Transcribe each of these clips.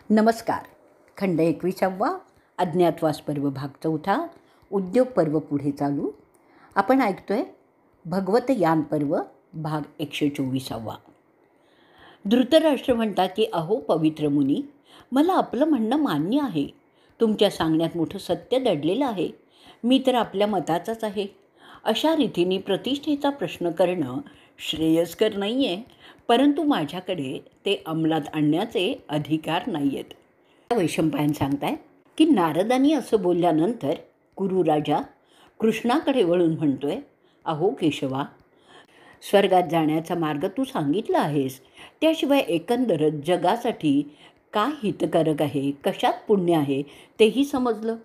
नमस्कार. खंड 21वा अज्ञातवास पर्व भाग 4 उद्योग पर्व पुढे चालू. आपण ऐकतोय भगवत यान पर्व भाग 124वा. धृतराष्ट्र म्हणतात की अहो पवित्र मुनी, मला आपलं म्हणणं मान्य आहे. तुमच्या सांगण्यात मोठं सत्य दडलेलं आहे. मी तर आपल्या मताचाच आहे. अशा रीतीने प्रतिष्ठेचा प्रश्न करणं श्रेयस्कर नाही आहे, परंतु माझ्याकडे ते अंमलात आणण्याचे अधिकार नाही आहेत. वैशंपायन सांगताय की नारदांनी असं बोलल्यानंतर कुरु राजा कृष्णाकडे वळून म्हणतोय, अहो केशवा, स्वर्गात जाण्याचा मार्ग तू सांगितला आहेस. त्याशिवाय एकंदरच जगासाठी काय हितकारक आहे, कशात पुण्य आहे तेही समजलं.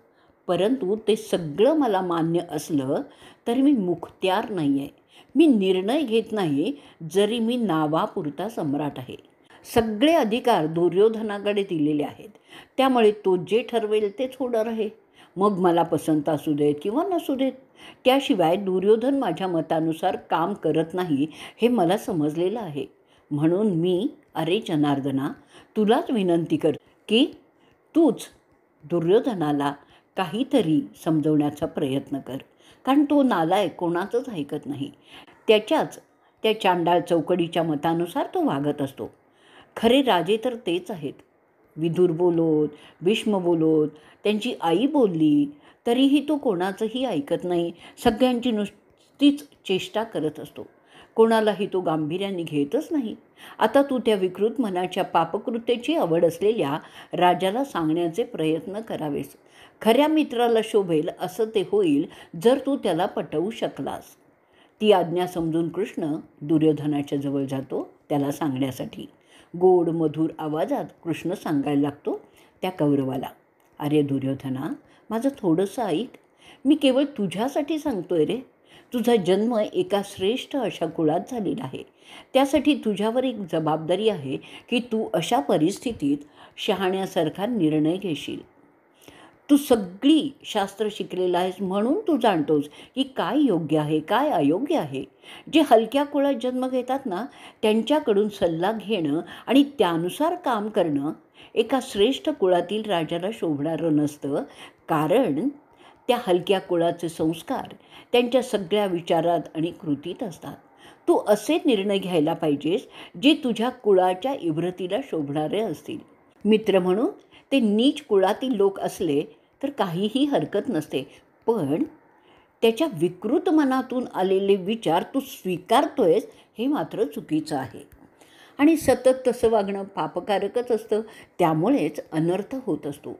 परंतु ते सगळं मला मान्य असलं तर मी मुखत्यार नाही आहे. मी निर्णय घेत नाही, जरी मी नावापुरता सम्राट आहे. सगळे अधिकार दुर्योधनाकडे दिलेले आहेत. त्यामुळे तो जे ठरवेल तेच होणार आहे. मग मला पसंत असू देत किंवा नसू देत. त्याशिवाय दुर्योधन माझ्या मतानुसार काम करत नाही हे मला समजलेलं आहे. म्हणून मी अरे जनार्दना, तुलाच विनंती कर की तूच दुर्योधनाला काहीतरी समजवण्याचा प्रयत्न कर. कारण तो नालायक कोणाचंच ऐकत नाही. त्या चांडाळ चौकडीच्या मतानुसार तो वागत असतो. खरे राजे तर तेच आहेत. विदुर बोलोत, भीष्म बोलोत, त्यांची आई बोलली तरीही तो कोणाचंही ऐकत नाही. सगळ्यांची नुसतीच चेष्टा करत असतो. कोणालाही तो गांभीर्याने घेतच नाही. आता तू त्या विकृत मनाच्या पापकृत्याची आवड असलेल्या राजाला सांगण्याचे प्रयत्न करावेस. खऱ्या मित्राला शोभेल असं ते होईल जर तू त्याला पटवू शकलास. ती आज्ञा समजून कृष्ण दुर्योधनाच्या जवळ जातो त्याला सांगण्यासाठी. गोड मधुर आवाजात कृष्ण सांगायला लागतो त्या कौरवाला, अरे दुर्योधना, माझं थोडंसं ऐक. मी केवळ तुझ्यासाठी सांगतोय रे. तुझा जन्म एका श्रेष्ठ अशा कुळात झालेला आहे. त्यासाठी तुझ्यावर एक जबाबदारी आहे की तू अशा परिस्थितीत शहाण्यासारखा निर्णय घेशील. तू सगळी शास्त्र शिकलेला आहेस, म्हणून तू जाणतोस की काय योग्य आहे, काय अयोग्य आहे. जे हलक्या कुळात जन्म घेतात ना, त्यांच्याकडून सल्ला घेणं आणि त्यानुसार काम करणं एका श्रेष्ठ कुळातील राजाला शोभणारं नसतं. कारण त्या हलक्या कुळाचे संस्कार त्यांच्या सगळ्या विचारात आणि कृतीत असतात. तू असे निर्णय घ्यायला पाहिजेस जे तुझ्या कुळाच्या इव्रतीला शोभणारे असतील. मित्र म्हणून ते नीच कुळातील लोक असले तर काहीही हरकत नसते, पण त्याच्या विकृत मनातून आलेले विचार तू स्वीकारतोयस हे मात्र चुकीचं आहे. आणि सतत तसं वागणं पापकारकच असतं. त्यामुळेच अनर्थ होत असतो.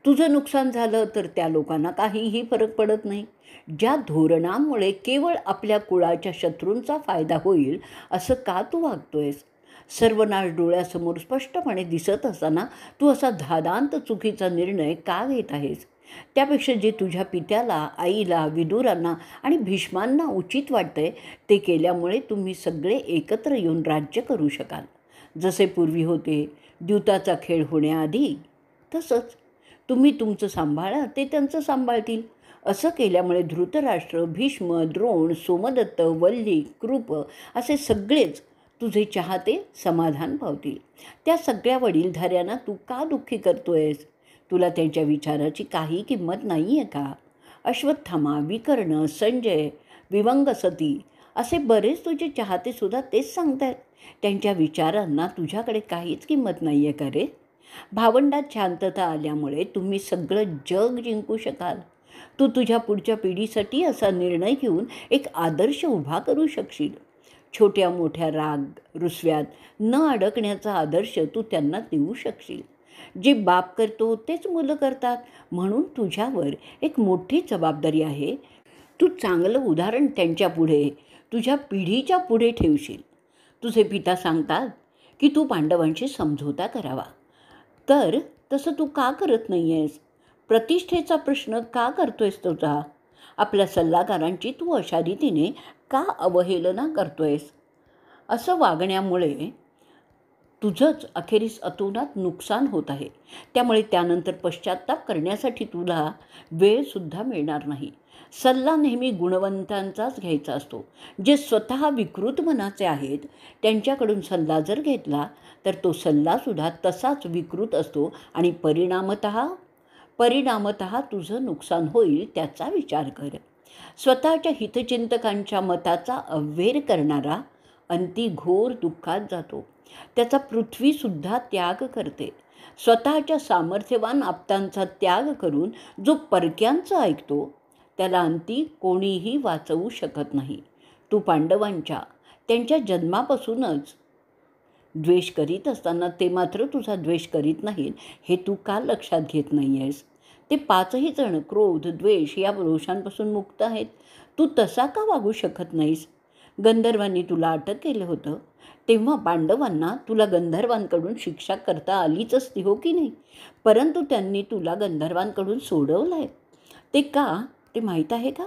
तुझं नुकसान झालं तर त्या लोकांना काहीही फरक पडत नाही. ज्या धोरणामुळे केवळ आपल्या कुळाच्या शत्रूंचा फायदा होईल असं का तू वागतोयस? सर्वनाश डोळ्यासमोर स्पष्टपणे दिसत असताना तू असा धादांत चुकीचा निर्णय का घेत आहेस? त्यापेक्षा जे तुझ्या पित्याला, आईला, विदुरांना आणि भीष्मांना उचित वाटतंय ते केल्यामुळे तुम्ही सगळे एकत्र येऊन राज्य करू शकाल. जसे पूर्वी होते द्यूताचा खेळ होण्याआधी, तसंच तुम्ही तुमचं सांभाळा, ते त्यांचं सांभाळतील. असं केल्यामुळे धृतराष्ट्र, भीष्म, द्रोण, सोमदत्त, वल्ली, कृप असे सगळेच तुझे चाहते समाधान पावतील. त्या सगळ्या वडीलधाऱ्यांना तू का दुःखी करतोयस? तुला त्यांच्या विचाराची काही किंमत नाही आहे का? अश्वत्थामा, विकर्ण, संजय, विवंगसती असे बरेच तुझे चाहतेसुद्धा तेच सांगतायत. त्यांच्या विचारांना तुझ्याकडे काहीच किंमत नाही आहे का रे? भावंडात शांतता आल्यामुळे तुम्ही सगळं जग जिंकू शकाल. तू तुझ्या पुढच्या पिढीसाठी असा निर्णय घेऊन एक आदर्श उभा करू शकशील. छोट्या मोठ्या राग रुसव्यात न अडकण्याचा आदर्श तू त्यांना देऊ शकशील. जे बाप करतो तेच मुलं करतात. म्हणून तुझ्यावर एक मोठी जबाबदारी आहे. तू चांगलं उदाहरण त्यांच्या पुढे, तुझ्या पिढीच्या पुढे ठेवशील. तुझे पिता सांगतात की तू पांडवांशी समझोता करावा, तर तसं तू का करत नाही आहेस? प्रतिष्ठेचा प्रश्न का करतोयस तुझा? आपल्या सल्लागारांची तू अशा रीतीने का अवहेलना करतोयस? असं वागण्यामुळे तुझंच अखेरीस अतोनात नुकसान होत आहे. त्यामुळे त्यानंतर पश्चात्ताप करण्यासाठी तुला वेळसुद्धा मिळणार नाही. सल्ला नेहमी गुणवंतांचाच घ्यायचा असतो. जे स्वतः विकृत मनाचे आहेत त्यांच्याकडून सल्ला जर घेतला तर तो सल्लासुद्धा तसाच विकृत असतो आणि परिणामतः तुझं नुकसान होईल त्याचा विचार कर. स्वतःच्या हितचिंतकांच्या मताचा अव्हेर करणारा अंती घोर दुःखात जातो. त्याचा पृथ्वीसुद्धा त्याग करते. स्वतःच्या सामर्थ्यवान आप्तांचा त्याग करून जो परक्यांचं ऐकतो त्याला अंती कोणीही वाचवू शकत नाही. तू पांडवांच्या त्यांच्या जन्मापासूनच द्वेष करीत असताना ते मात्र तुझा द्वेष करीत नाहीत हे तू का लक्षात घेत नाही आहेस? ते 5ही जण क्रोध, द्वेष या दोषांपासून मुक्त आहेत. तू तसा का वागू शकत नाहीस? गंधर्वांनी तुला अटक केलं होतं तेव्हा पांडवांना तुला गंधर्वांकडून शिक्षा करता आलीच असती, हो की नाही? परंतु त्यांनी तुला गंधर्वांकडून सोडवलं आहे. ते का ते माहीत आहे का?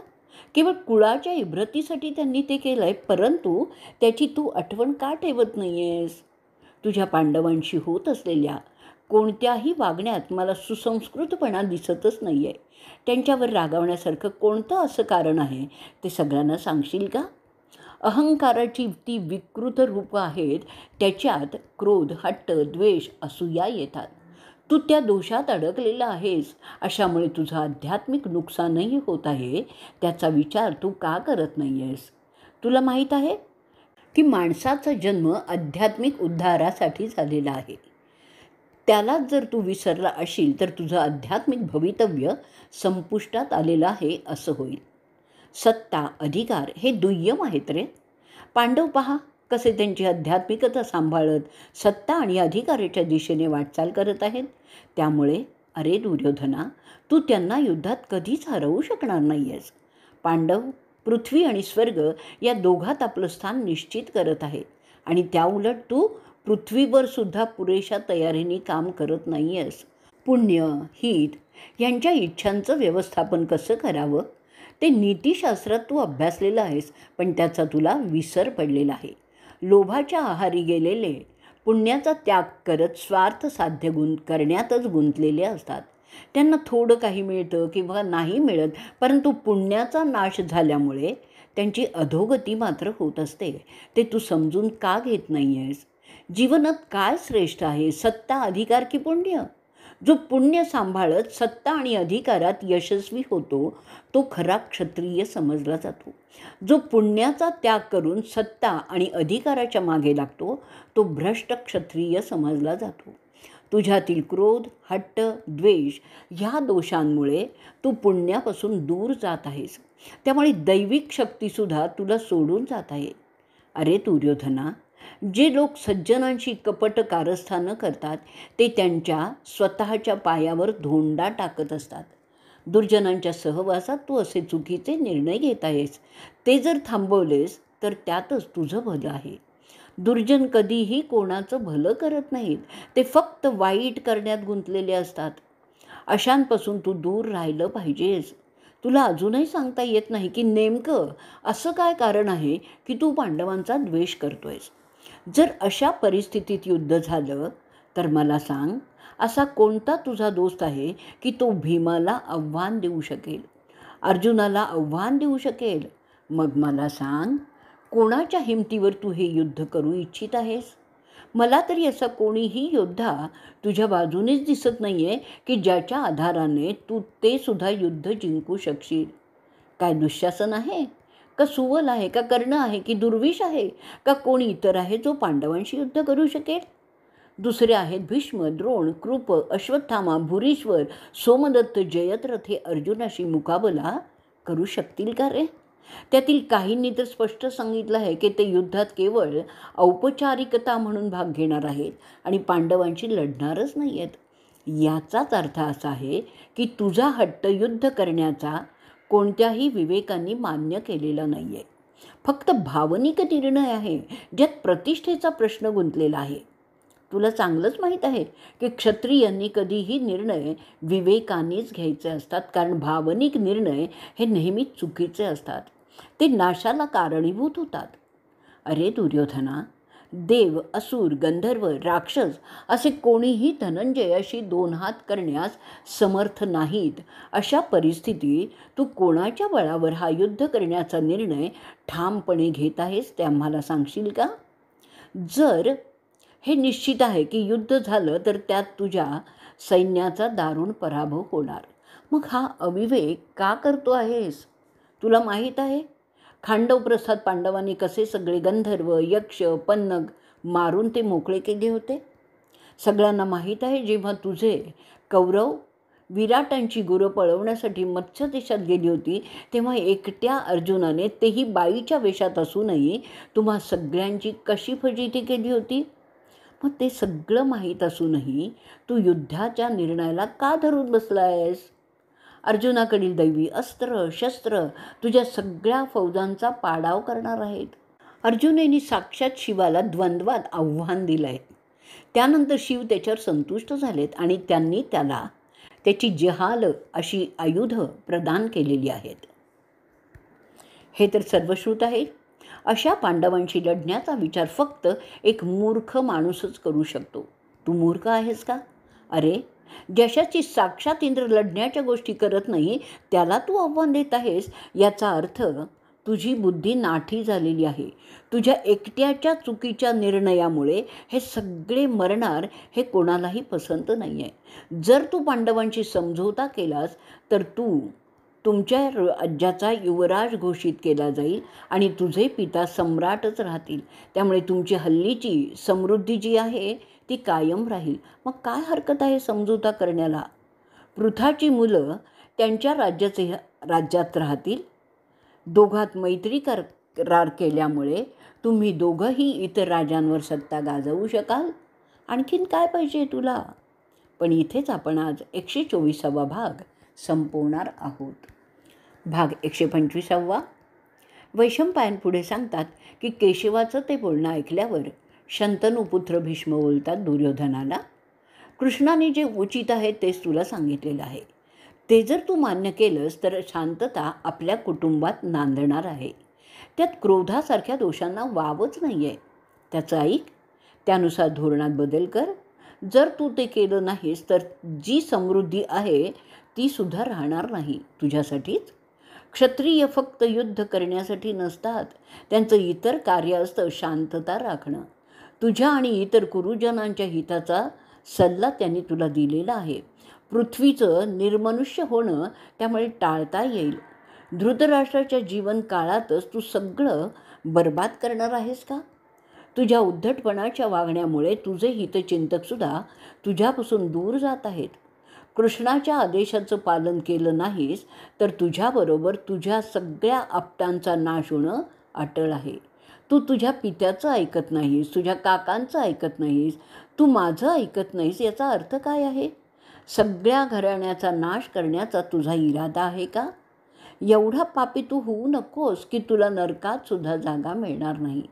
केवळ कुळाच्या इब्रतीसाठी त्यांनी ते केलं आहे. परंतु त्याची तू आठवण का ठेवत नाही आहेस? तुझ्या पांडवांशी होत असलेल्या कोणत्याही वागण्यात मला सुसंस्कृतपणा दिसतच नाही आहे. त्यांच्यावर रागावण्यासारखं कोणतं असं कारण आहे ते सगळ्यांना सांगशील का? अहंकाराची ती विकृत रूपं आहेत, त्याच्यात क्रोध, हट्ट, द्वेष, असूया येतात. तू त्या दोषात अडकलेला आहेस. अशामुळे तुझं आध्यात्मिक नुकसानही होत आहे. त्याचा विचार तू का करत नाही आहेस? तुला माहीत आहे की माणसाचा जन्म आध्यात्मिक उद्धारासाठी झालेला आहे. त्यालाच जर तू विसरला असशील तर तुझं आध्यात्मिक भवितव्य संपुष्टात आलेलं आहे असं होईल. सत्ता, अधिकार हे दुय्यम आहेत रे. पांडव पहा कसे त्यांची आध्यात्मिकता सांभाळत सत्ता आणि अधिकाराच्या दिशेने वाटचाल करत आहेत. त्यामुळे अरे दुर्योधना, तू त्यांना युद्धात कधीच हरवू शकणार नाही आहेस. पांडव पृथ्वी आणि स्वर्ग या दोघात आपलं स्थान निश्चित करत आहेत आणि त्याउलट तू पृथ्वीवर सुद्धा पुरेशा तयारीने काम करत नाही आहेस. पुण्य, हित यांच्या इच्छांचं व्यवस्थापन कसं करावं ते नीतिशास्त्रात तू अभ्यासलेलं आहेस, पण त्याचा तुला विसर पडलेला आहे. लोभाच्या आहारी गेलेले पुण्याचा त्याग करत स्वार्थ साध्य करण्यातच गुंतलेले असतात. त्यांना थोडं काही मिळतं किंवा नाही मिळत, परंतु पुण्याचा नाश झाल्यामुळे त्यांची अधोगती मात्र होत असते. ते तू समजून का घेत नाही आहेस? जीवनात काय श्रेष्ठ आहे, सत्ता, अधिकार की पुण्य? जो पुण्य सांभाळत सत्ता आणि अधिकारात यशस्वी होतो तो खरा क्षत्रिय समजला जातो. जो पुण्याचा त्याग करून सत्ता आणि अधिकाराच्या मागे लागतो तो भ्रष्ट क्षत्रिय समजला जातो. तुझ्यातील क्रोध, हट्ट, द्वेष ह्या दोषांमुळे तू पुण्यापासून दूर जात आहेस. त्यामुळे दैविक शक्तीसुद्धा तुला सोडून जात आहे. अरे दुर्योधना, जे लोक सज्जनांशी कपट कारस्थानं करतात ते त्यांच्या स्वतःच्या पायावर धोंडा टाकत असतात. दुर्जनांच्या सहवासात तू असे चुकीचे निर्णय घेत आहेस. ते जर थांबवलेस तर त्यातच तुझं भलं आहे. दुर्जन कधीही कोणाचं भलं करत नाहीत. ते फक्त वाईट करण्यात गुंतलेले असतात. अशांपासून तू दूर राहिलं पाहिजेस. तुला अजूनही सांगता येत नाही की नेमकं असं काय कारण आहे की तू पांडवांचा द्वेष करतोयस. जर अशा परिस्थितीत युद्ध झालं तर मला सांग, असा कोणता तुझा दोस्त आहे की तो भीमाला आव्हान देऊ शकेल, अर्जुनाला आव्हान देऊ शकेल? मग मला सांग, कोणाच्या हिमतीवर तू हे युद्ध करू इच्छित आहेस? मला तरी असा कोणीही योद्धा तुझ्या बाजूनेच दिसत नाही आहे की ज्याच्या आधाराने तू ते सुद्धा युद्ध जिंकू शकशील. काय दुःशासन आहे का सुवल आहे का कर्ण आहे की दुर्विष आहे का कोणी इतर आहे जो पांडवांशी युद्ध करू शकेल? दुसरे आहेत भीष्म, द्रोण, कृप, अश्वत्थामा, भूरीश्वर, सोमदत्त, जयद्रथ हे अर्जुनाशी मुकाबला करू शकतील का रे? त्यातील काहींनी तर स्पष्ट सांगितलं आहे की ते युद्धात केवळ औपचारिकता म्हणून भाग घेणार आहेत आणि पांडवांशी लढणारच नाही आहेत. याचाच अर्थ असा आहे की तुझा हट्ट युद्ध करण्याचा कोणत्याही विवेकांनी मान्य केलेला नाही आहे. फक्त भावनिक निर्णय आहे ज्यात प्रतिष्ठेचा प्रश्न गुंतलेला आहे. तुला चांगलंच माहीत आहे की क्षत्रियांनी कधीही निर्णय विवेकानेच घ्यायचे असतात, कारण भावनिक निर्णय हे नेहमीच चुकीचे असतात. ते नाशाला कारणीभूत होतात. अरे दुर्योधना, देव, असुर, गंधर्व, राक्षस असे कोणीही धनंजयाशी 2 हात करण्यास समर्थ नाहीत. अशा परिस्थितीत तू कोणाच्या बळावर हा युद्ध करण्याचा निर्णय ठामपणे घेत आहेस ते आम्हाला सांगशील का? जर हे निश्चित आहे की युद्ध झालं तर त्यात तुझ्या सैन्याचा दारुण पराभव होणार, मग हा अविवेक का करतो आहेस? तुला माहीत आहे खांडव प्रस्थात पांडवांनी कसे सगळे गंधर्व, यक्ष, पन्नग मारून ते मोकळे केले होते. सगळ्यांना माहीत आहे जेव्हा तुझे कौरव विराटांची गुरं पळवण्यासाठी मत्स्य देशात गेली होती तेव्हा एकट्या अर्जुनाने, तेही बाईच्या वेशात असूनही, तुम्हा सगळ्यांची कशी फजिती केली होती. मग ते सगळं माहीत असूनही तू युद्धाच्या निर्णयाला का धरून बसला आहेस? अर्जुनाकडील दैवी अस्त्र शस्त्र तुझ्या सगळ्या फौजांचा पाडाव करणार आहेत. अर्जुनाने साक्षात शिवाला द्वंद्वात आव्हान दिलं आहे. त्यानंतर शिव त्याच्यावर संतुष्ट झालेत आणि त्यांनी त्याला त्याची जहाल अशी आयुध प्रदान केलेली आहेत. हे तर सर्वश्रुत आहे. अशा पांडवांशी लढण्याचा विचार फक्त एक मूर्ख माणूसच करू शकतो. तू मूर्ख आहेस का? अरे, ज्याच्याशी साक्षात इंद्र लढण्याच्या गोष्टी करत नाही त्याला तू आव्हान देत आहेस. याचा अर्थ तुझी बुद्धी नाठी झालेली आहे. तुझ्या एकट्याच्या चुकीच्या निर्णयामुळे हे सगळे मरणार हे कोणालाही पसंत नाही आहे. जर तू पांडवांशी समझोता केलास तर तुमच्या राज्याचा युवराज घोषित केला जाईल आणि तुझे पिता सम्राटच राहतील. त्यामुळे तुमची हल्लीची समृद्धी जी आहे ती कायम राहील. मग काय हरकत आहे समझोता करण्याला? पृथाची मुलं त्यांच्या राज्यात राहतील. दोघात मैत्री करार केल्यामुळे तुम्ही दोघंही इतर राजांवर सत्ता गाजवू शकाल. आणखीन काय पाहिजे तुला? पण इथेच आपण आज 124वा भाग संपवणार आहोत. भाग 125. वैशंपायन पुढे सांगतात की केशवाचं ते बोलणं ऐकल्यावर शंतनुपुत्र भीष्म बोलतात दुर्योधनाला, कृष्णाने जे उचित आहे तेच तुला सांगितलेलं आहे. ते जर तू मान्य केलंस तर शांतता आपल्या कुटुंबात नांदणार आहे. त्यात क्रोधासारख्या दोषांना वावच नाही आहे. त्याचं ऐक, त्यानुसार धोरणात बदल कर. जर तू ते केलं नाहीस तर जी समृद्धी आहे ती सुद्धा राहणार नाही तुझ्यासाठीच. क्षत्रिय फक्त युद्ध करण्यासाठी नसतात, त्यांचं इतर कार्य असतं शांतता राखणं. तुझ्या आणि इतर कुरुजनांच्या हिताचा सल्ला त्यांनी तुला दिलेला आहे. पृथ्वीचं निर्मनुष्य होणं त्यामुळे टाळता येईल. धृतराष्ट्राच्या जीवनकाळातच तू सगळं बर्बाद करणार आहेस का? तुझ्या उद्धटपणाच्या वागण्यामुळे तुझे हितचिंतकसुद्धा तुझ्यापासून दूर जात आहेत. कृष्णाच्या आदेशाचं पालन केलं नाहीस तर तुझ्याबरोबर तुझ्या सगळ्या आप्तांचा नाश होणं अटळ आहे. तू तुझ्या पित्याचं ऐकत नाहीस, तुझ्या काकांचं ऐकत नाहीस, तू माझं ऐकत नाहीस. याचा अर्थ काय आहे? सगळ्या घराण्याचा नाश करण्याचा तुझा इरादा आहे का? एवढा पापी तू होऊ नकोस की तुला नरकात सुद्धा जागा मिळणार नाही.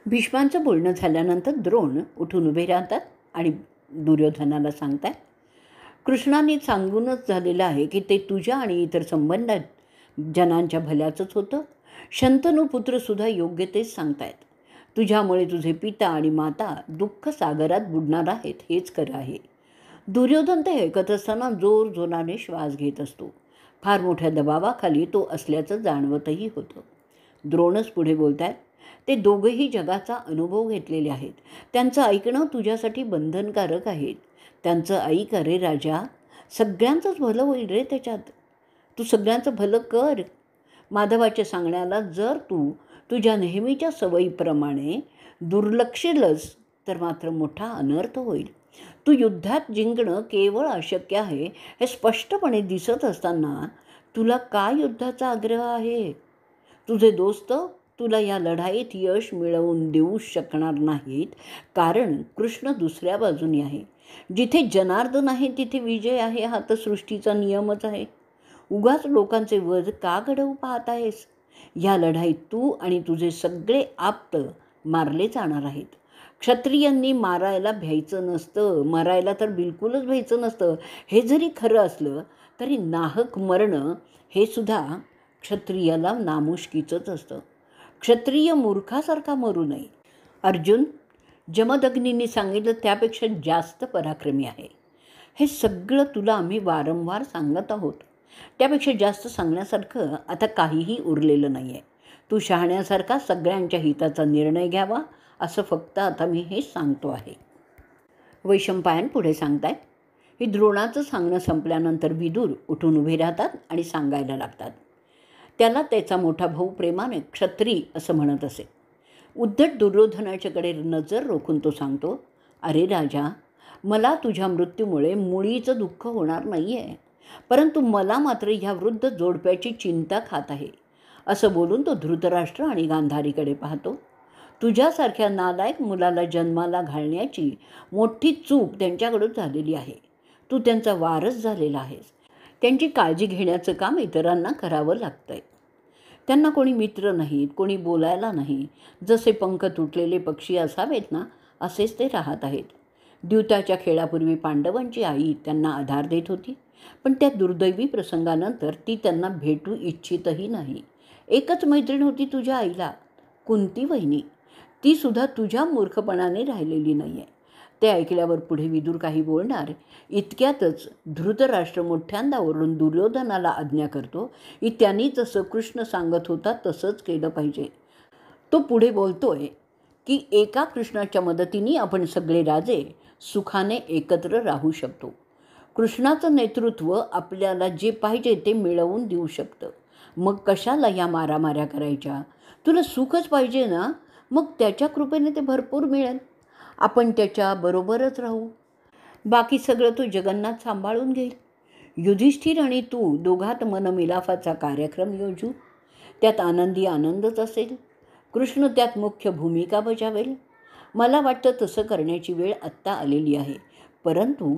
भीष्मांचं बोलणं झाल्यानंतर द्रोण उठून उभे राहतात आणि दुर्योधनाला सांगतात, कृष्णाने सांगूनच झालेलं आहे की ते तुझ्या आणि इतर संबंधात जनांच्या भल्याचंच होतं. शंतनुपुत्रसुद्धा योग्य तेच सांगतायत. तुझ्यामुळे तुझे पिता आणि माता दुःख सागरात बुडणार आहेत हेच खरं आहे. दुर्योधन ते ऐकत असताना जोरजोराने श्वास घेत असतो. फार मोठ्या दबावाखाली तो असल्याचं जाणवतही होतं. द्रोणच पुढे बोलतात, ते दोघंही जगाचा अनुभव घेतलेले आहेत. त्यांचं ऐकणं तुझ्यासाठी बंधनकारक आहे. त्यांचं ऐक. अरे राजा, सगळ्यांचंच भलं होईल रे त्याच्यात. तू सगळ्यांचं भलं कर. माधवाच्या सांगण्याला जर तू तुझ्या नेहमीच्या सवयीप्रमाणे दुर्लक्षलंस तर मात्र मोठा अनर्थ होईल. तू युद्धात जिंकणं केवळ अशक्य आहे हे स्पष्टपणे दिसत असताना तुला काय युद्धाचा आग्रह आहे? तुझे दोस्त तुला या लढाईत यश मिळवून देऊ शकणार नाहीत, कारण कृष्ण दुसऱ्या बाजूने आहे. जिथे जनार्दन आहे तिथे विजय आहे, हा तर सृष्टीचा नियमच आहे. उगाच लोकांचे वध का घडवू पाहत आहेस? या लढाईत तू आणि तुझे सगळे आप्त मारले जाणार आहेत. क्षत्रियांनी मारायला भ्यायचं नसतं, मरायला तर बिलकुलच भ्यायचं नसतं. हे जरी खरं असलं तरी नाहक मरणं हे सुद्धा क्षत्रियाला नामुष्कीचंच असतं. क्षत्रिय मूर्खासारखा मरू नये. अर्जुन, जमदग्नींनी सांगितलं त्यापेक्षा जास्त पराक्रमी आहे. हे सगळं तुला आम्ही वारंवार सांगत आहोत. त्यापेक्षा जास्त सांगण्यासारखं आता काहीही उरलेलं नाही आहे. तू शहाण्यासारखा सगळ्यांच्या हिताचा निर्णय घ्यावा असं फक्त आता मी हे सांगतो आहे. वैशंपायन पुढे सांगतायत ही द्रोणाचं सांगणं संपल्यानंतर विदुर उठून उभे राहतात आणि सांगायला लागतात. त्याला त्याचा मोठा भाऊ प्रेमाने क्षत्री असं म्हणत असे. उद्धट दुर्योधनाच्याकडे नजर रोखून तो सांगतो, अरे राजा, मला तुझ्या मृत्यूमुळे मुळीचं दुःख होणार नाही आहे, परंतु मला मात्र ह्या वृद्ध जोडप्याची चिंता खात आहे. असं बोलून तो धृतराष्ट्र आणि गांधारीकडे पाहतो. तुझ्यासारख्या नालायक मुलाला जन्माला घालण्याची मोठी चूक त्यांच्याकडून झालेली आहे. तू त्यांचा वारस झालेला आहेस. त्यांची काळजी घेण्याचं काम इतरांना करावं लागतं आहे. त्यांना कोणी मित्र नाहीत, कोणी बोलायला नाही. जसे पंख तुटलेले पक्षी असावेत ना, असेच ते राहत आहेत. द्यूताच्या खेळापूर्वी पांडवांची आई त्यांना आधार देत होती, पण त्या दुर्दैवी प्रसंगानंतर ती त्यांना भेटू इच्छितही नाही. एकच मैत्रीण होती तुझ्या आईला, कुंती वहिनी. ती सुद्धा तुझ्या मूर्खपणाने राहिलेली नाही आहे. ते ऐकल्यावर पुढे विदुर काही बोलणार इतक्यातच धृतराष्ट्र मोठ्यांदा ओरडून दुर्योधनाला आज्ञा करतो की त्यांनी जसं कृष्ण सांगत होता तसंच केलं पाहिजे. तो पुढे बोलतोय की एका कृष्णाच्या मदतीने आपण सगळे राजे सुखाने एकत्र राहू शकतो. कृष्णाचं नेतृत्व आपल्याला जे पाहिजे ते मिळवून देऊ शकतं. मग कशाला या मारामाऱ्या करायच्या? तुला सुखच पाहिजे ना, मग त्याच्या कृपेने ते भरपूर मिळेल. आपण त्याच्याबरोबरच राहू. बाकी सगळं तो जगन्नाथ सांभाळून घेईल. युधिष्ठिर आणि तू दोघात मनमिलाफाचा कार्यक्रम योजू. त्यात आनंदी आनंदच असेल. कृष्ण त्यात मुख्य भूमिका बजावेल. मला वाटतं तसं करण्याची वेळ आत्ता आलेली आहे. परंतु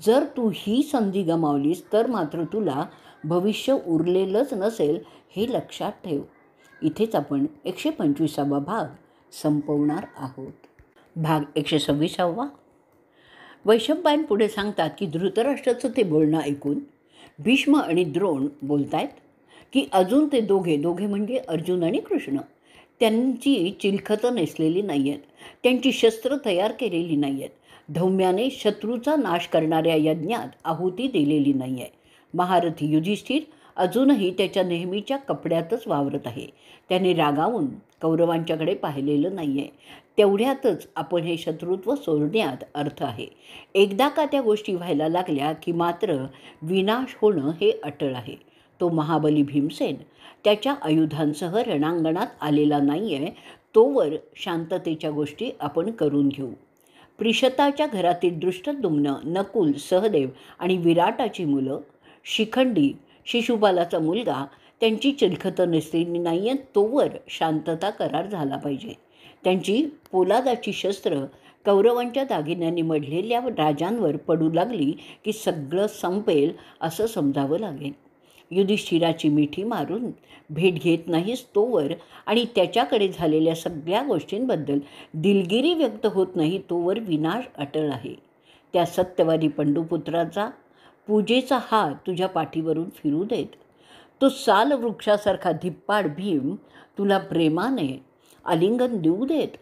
जर तू ही संधी गमावलीस तर मात्र तुला भविष्य उरलेलंच नसेल, हे लक्षात ठेव. इथेच आपण 125वा भाग संपवणार आहोत. भाग 126. वैशंपायन पुढे सांगतात की धृतराष्ट्राचं ते बोलणं ऐकून भीष्म आणि द्रोण बोलतायत की अजून ते दोघे म्हणजे अर्जुन आणि कृष्ण, त्यांची चिलखतं नेसलेली नाही आहेत. त्यांची शस्त्र तयार केलेली नाही आहेत. धौम्याने शत्रूचा नाश करणाऱ्या यज्ञात आहुती दिलेली नाही आहे. महारथी युधिष्ठिर अजूनही त्याच्या नेहमीच्या कपड्यातच वावरत आहे. त्याने रागावून कौरवांच्याकडे पाहिलेलं नाही आहे. तेवढ्यातच आपण हे शत्रुत्व सोडण्यात अर्थ आहे. एकदा का त्या गोष्टी व्हायला लागल्या की मात्र विनाश होणं हे अटळ आहे. तो महाबली भीमसेन त्याच्या आयुधांसह रणांगणात आलेला नाही आहे, तोवर शांततेच्या गोष्टी आपण करून घेऊ. प्रिशताच्या घरातील दृष्टद्युम्न, नकुल, सहदेव आणि विराटाची मुलं, शिखंडी, शिशुपालाचा मुलगा त्यांची चिलखतं नेसलेली नाही आहेत, तोवर शांतता करार झाला पाहिजे. त्यांची पोलादाची शस्त्र कौरवांच्या दागिन्यांनी मढलेल्या राजांवर पडू लागली की सगळं संपेल असं समजावं लागेल. युधिष्ठिराची मिठी मारून भेट घेत नाहीस तोवर आणि त्याच्याकडे झालेल्या सगळ्या गोष्टींबद्दल दिलगिरी व्यक्त होत नाही तोवर विनाश अटळ आहे. त्या सत्यवादी पंडुपुत्राचा पूजेचा हात तुझ्या पाठीवरून फिरू देत. तो साल वृक्षासारखा धिप्पाड भीम तुला प्रेमाने आलिंगन देऊ देत.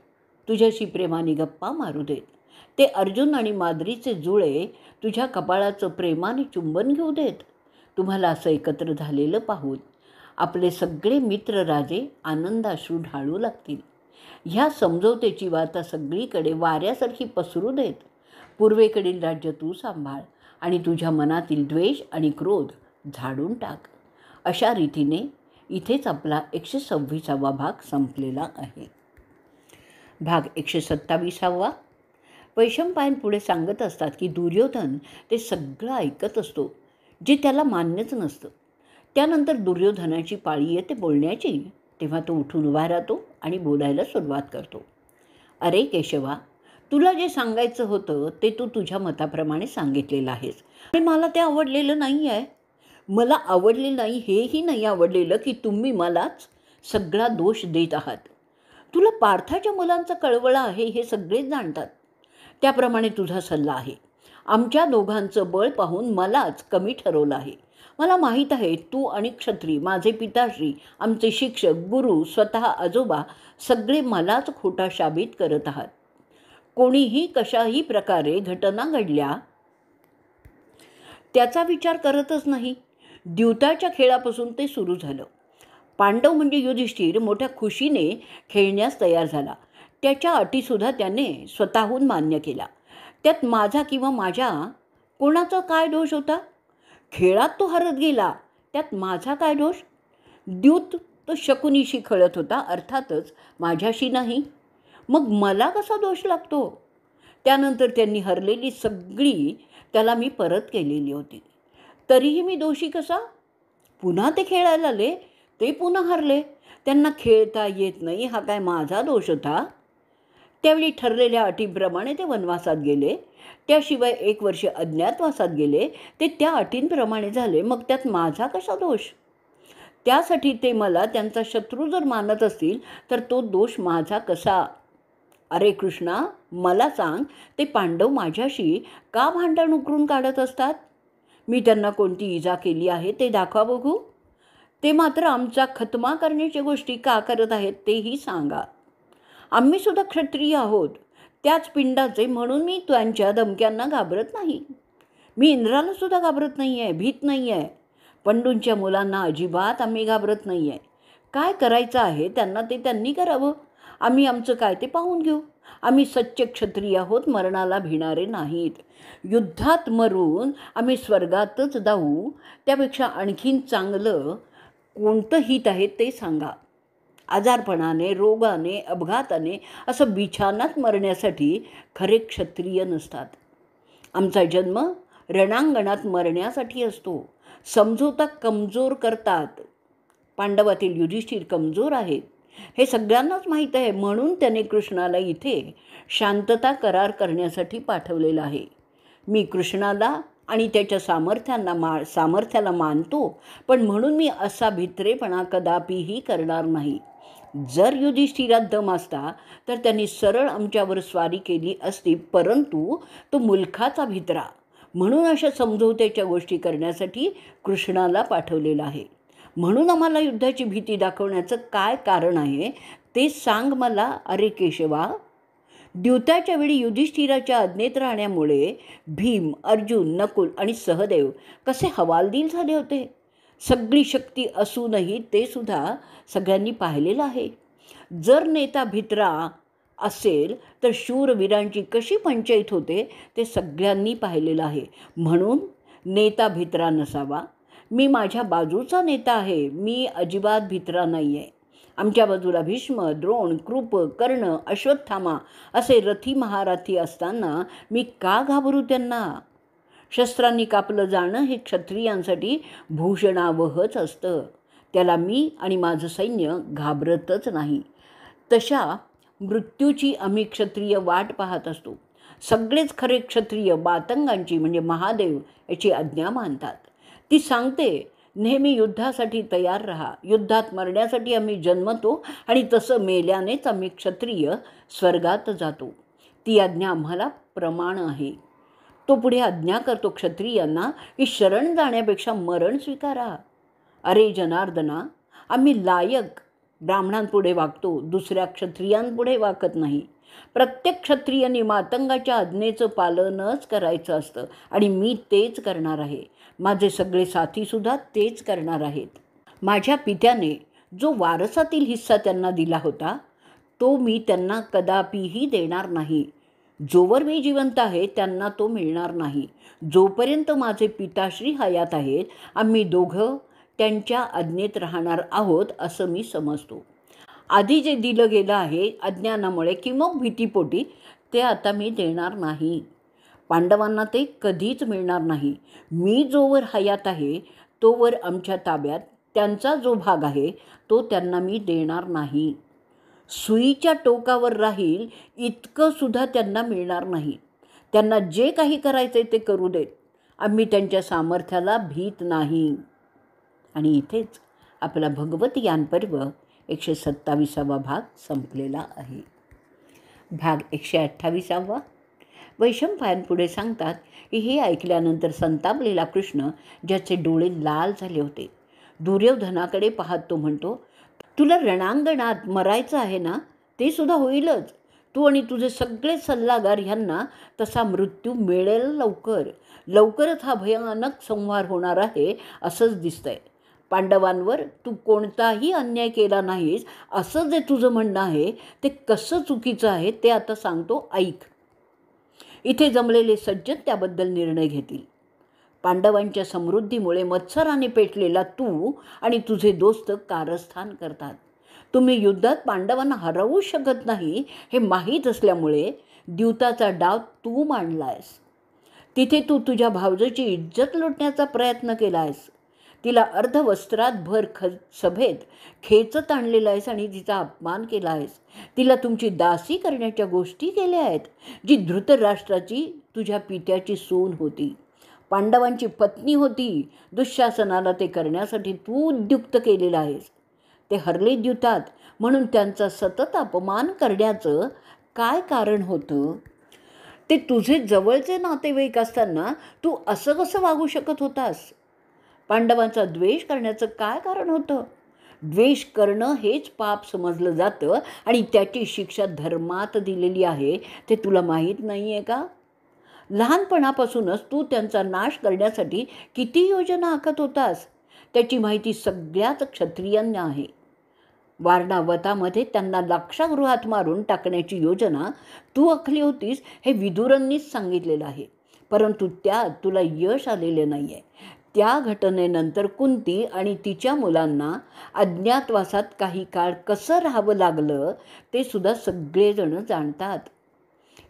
तुझ्याशी प्रेमाने गप्पा मारू देत. ते अर्जुन आणि माद्रीचे जुळे तुझ्या कपाळाचं प्रेमाने चुंबन घेऊ देत. तुम्हाला असं एकत्र झालेलं पाहून आपले सगळे मित्र राजे आनंदाश्रू ढाळू लागतील. ह्या समजवतेची वार्ता सगळीकडे वाऱ्यासारखी पसरू देत. पूर्वेकडील राज्य तू सांभाळ आणि तुझ्या मनातील द्वेष आणि क्रोध झाडून टाक. अशा रीतीने इथेच आपला 126वा भाग संपलेला आहे. भाग 127. वैशंपायन पुढे सांगत असतात की दुर्योधन ते सगळं ऐकत असतो जे त्याला मान्यच नसतं. त्यानंतर दुर्योधनाची पाळी येते बोलण्याची, तेव्हा तो उठून उभा राहतो आणि बोलायला सुरुवात करतो. अरे केशवा, तुला जे सांगायचं होतं ते तू तुझ्या मताप्रमाणे सांगितलेलं आहेस आणि मला ते आवडलेलं नाही आहे. मला आवडलेलं नाही हेही नाही आवडलेलं की तुम्ही मलाच सगळा दोष देत आहात. तुला पार्थाच्या मुलांचा कळवळा आहे हे सगळेच जाणतात. त्याप्रमाणे तुझा सल्ला आहे. आमच्या दोघांचं बळ पाहून मलाच कमी ठरवलं आहे. मला माहीत आहे तू आणि क्षत्री, माझे पिताश्री, आमचे शिक्षक, गुरु, स्वतः आजोबा सगळे मलाच खोटा साबित करत आहात. कोणीही कशाही प्रकारे घटना घडल्या त्याचा विचार करतच नाही. द्यूताच्या खेळापासून ते सुरू झालं. पांडव म्हणजे युधिष्ठिर मोठ्या खुशीने खेळण्यास तयार झाला. त्याच्या अटीसुद्धा त्याने स्वतःहून मान्य केला. त्यात माझा किंवा माझ्या कोणाचा काय दोष होता? खेळात तो हरत गेला, त्यात माझा काय दोष? द्यूत तो शकुनीशी खेळत होता, अर्थातच माझ्याशी नाही. मग मला कसा दोष लागतो? त्यानंतर त्यांनी हरलेली सगळी त्याला मी परत केलेली होती. तरीही मी दोषी कसा? पुन्हा ते खेळायला आले, ते पुन्हा हरले. त्यांना खेळता येत नाही हा काय माझा दोष होता? त्यावेळी ठरलेल्या अटींप्रमाणे ते वनवासात गेले. त्याशिवाय 1 वर्ष अज्ञातवासात गेले. ते त्या अटींप्रमाणे झाले, मग त्यात माझा कसा दोष? त्यासाठी ते मला त्यांचा शत्रू जर मानत असतील तर तो दोष माझा कसा? अरे कृष्णा, मला सांग, ते पांडव माझ्याशी का भांडण उकरून काढत असतात? मी त्यांना कोणती इजा केली आहे ते दाखवा बघू. ते मात्र आमचा खतमा करण्याच्या गोष्टी का करत आहेत तेही सांगा. आम्ही सुद्धा क्षत्रिय आहोत, त्याच पिंडाचे, म्हणून मी त्यांच्या धमक्यांना घाबरत नाही. मी इंद्राला सुद्धा घाबरत नाही आहे, भीत नाही आहे. पंडूंच्या मुलांना अजिबात आम्ही घाबरत नाही आहे. काय करायचं आहे त्यांना ते त्यांनी करावं, आम्ही आमचं काय ते पाहून घेऊ. आम्ही सच्चे क्षत्रिय आहोत, मरणाला भिणारे नाहीत. युद्धात मरून आम्ही स्वर्गातच जाऊ, त्यापेक्षा आणखीन चांगलं कोणतं हित आहे ते सांगा. आजारपणाने, रोगाने, अपघाताने असं बिछानात मरण्यासाठी खरे क्षत्रिय नसतात. आमचा जन्म रणांगणात मरण्यासाठी असतो. समजोता कमजोर करतात. पांडवातील युधिष्ठिर कमजोर आहेत हे सगळ्यांनाच माहीत आहे, म्हणून त्याने कृष्णाला इथे शांतता करार करण्यासाठी पाठवलेलं आहे. मी कृष्णाला आणि त्याच्या सामर्थ्याला मानतो, पण म्हणून मी असा भित्रेपणा कदापिही करणार नाही. जर युधिष्ठिरात दम असता तर त्यांनी सरळ आमच्यावर स्वारी केली असती, परंतु तो मुलखाचा भित्रा, म्हणून अशा समजवत्याच्या गोष्टी करण्यासाठी कृष्णाला पाठवलेलं आहे. म्हणून आम्हाला युद्धाची भीती दाखवण्याचं काय कारण आहे ते सांग मला. अरे केशवा, द्यूताच्या वेळी युधिष्ठिराच्या आज्ञेत राहण्यामुळे भीम, अर्जुन, नकुल आणि सहदेव कसे हवालदिल झाले होते. सगळी शक्ती असूनही ते सुद्धा सगळ्यांनी पाहिलेलं आहे. जर नेता भित्रा असेल तर शूरवीरांची कशी पंचायत होते ते सगळ्यांनी पाहिलेलं आहे. म्हणून नेता भित्रा नसावा. मी माझ्या बाजूचा नेता आहे, मी अजिबात भित्रा नाही आहे. आमच्या बाजूला भीष्म, द्रोण, कृप, कर्ण, अश्वत्थामा असे रथी महारथी असताना मी का घाबरू त्यांना? शस्त्रांनी कापलं जाणं हे क्षत्रियांसाठी भूषणावहच असतं. त्याला मी आणि माझं सैन्य घाबरतच नाही. तशा मृत्यूची आम्ही क्षत्रिय वाट पाहत असतो. सगळेच खरे क्षत्रिय मातंगांची म्हणजे महादेव याची आज्ञा मानतात. ती सांगते नेहमी युद्धासाठी तयार राहा. युद्धात मरण्यासाठी आम्ही जन्मतो आणि तसं मेल्यानेच आम्ही क्षत्रिय स्वर्गात जातो. ती आज्ञा आम्हाला प्रमाण आहे. तो पुढे आज्ञा करतो क्षत्रियांना की शरण जाण्यापेक्षा मरण स्वीकारा. अरे जनार्दना, आम्ही लायक ब्राह्मणांपुढे वागतो, दुसऱ्या क्षत्रियांपुढे वागत नाही. प्रत्येक क्षत्रियांनी मातंगाच्या आज्ञेचं पालनच करायचं असतं आणि मी तेच करणार आहे. माझे सगळे साथीसुद्धा तेच करणार आहेत. माझ्या पित्याने जो वारसातील हिस्सा त्यांना दिला होता तो मी त्यांना कदापिही देणार नाही. जोवर मी जिवंत आहे त्यांना तो मिळणार नाही. जोपर्यंत माझे पिताश्री हयात आहेत आम्ही दोघं त्यांच्या आज्ञेत राहणार आहोत असं मी समजतो. आधी जे दिलं गेलं आहे अज्ञानामुळे किंवा भीतीपोटी ते आता मी देणार नाही. पांडवांना ते कधीच मिळणार नाही. मी जोवर हयात आहे तोवर आमच्या ताब्यात त्यांचा जो भाग आहे तो त्यांना मी देणार नाही. सुईच्या टोकावर राहील इतकं सुद्धा त्यांना मिळणार नाही. त्यांना जे काही करायचे ते करू देत. आम्ही त्यांच्या सामर्थ्याला भीत नाही. आणि इथेच आपला भगवत यान पर्व 127वा भाग संपलेला आहे. भाग 128वा. वैशंपायन पुढे सांगतात की हे ऐकल्यानंतर संतापलेला कृष्ण, ज्याचे डोळे लाल झाले होते, दुर्योधनाकडे पाहत तो म्हणतो, तुला रणांगणात मरायचं आहे ना, ते सुद्धा होईलच. तू आणि तुझे सगळे सल्लागार ह्यांना तसा मृत्यू मिळेल लवकरच हा भयानक संहार होणार आहे असंच दिसतंय. पांडवांवर तू कोणताही अन्याय केला नाहीस असं जे तुझं म्हणणं आहे ते कसं चुकीचं आहे ते आता सांगतो, ऐक. इथे जमलेले सज्जन त्याबद्दल निर्णय घेतील. पांडवांच्या समृद्धीमुळे मत्सराने पेटलेला तू आणि तुझे दोस्त कारस्थान करतात. तुम्ही युद्धात पांडवांना हरवू शकत नाही हे माहीत असल्यामुळे द्यूताचा डाव तू मांडलायस. तिथे तू तुझ्या भावजेची इज्जत लुटण्याचा प्रयत्न केलायस. तिला अर्धवस्त्रात भर सभेत खेचत आणलेला आहेस आणि तिचा अपमान केला आहेस. तिला तुमची दासी करण्याच्या गोष्टी केल्या आहेत, जी धृतराष्ट्राची तुझ्या पित्याची सून होती, पांडवांची पत्नी होती. दुःशासनाला ते करण्यासाठी तू उद्युक्त केलेला आहेस. ते हरले द्यूतात म्हणून त्यांचा सतत अपमान करण्याचं काय कारण होतं? ते तुझे जवळचे नातेवाईक असताना तू असं कसं वागू शकत होतास? पांडवांचा द्वेष करण्याचं काय कारण होतं? द्वेष करणं हेच पाप समजलं जातं आणि त्याची शिक्षा धर्मात दिलेली आहे, ते तुला माहीत नाही आहे का? लहानपणापासूनच तू त्यांचा नाश करण्यासाठी किती योजना आखत होतास त्याची माहिती सगळ्याच क्षत्रियांना आहे. वारणावतामध्ये त्यांना लाक्षागृहात मारून टाकण्याची योजना तू आखली होतीस हे विदुरांनीच सांगितलेलं आहे, परंतु त्यात तुला यश आलेले नाही आहे. त्या घटनेनंतर कुंती आणि तिच्या मुलांना अज्ञातवासात काही काळ कसं राहावं लागलं ते सुद्धा सगळेजण जाणतात.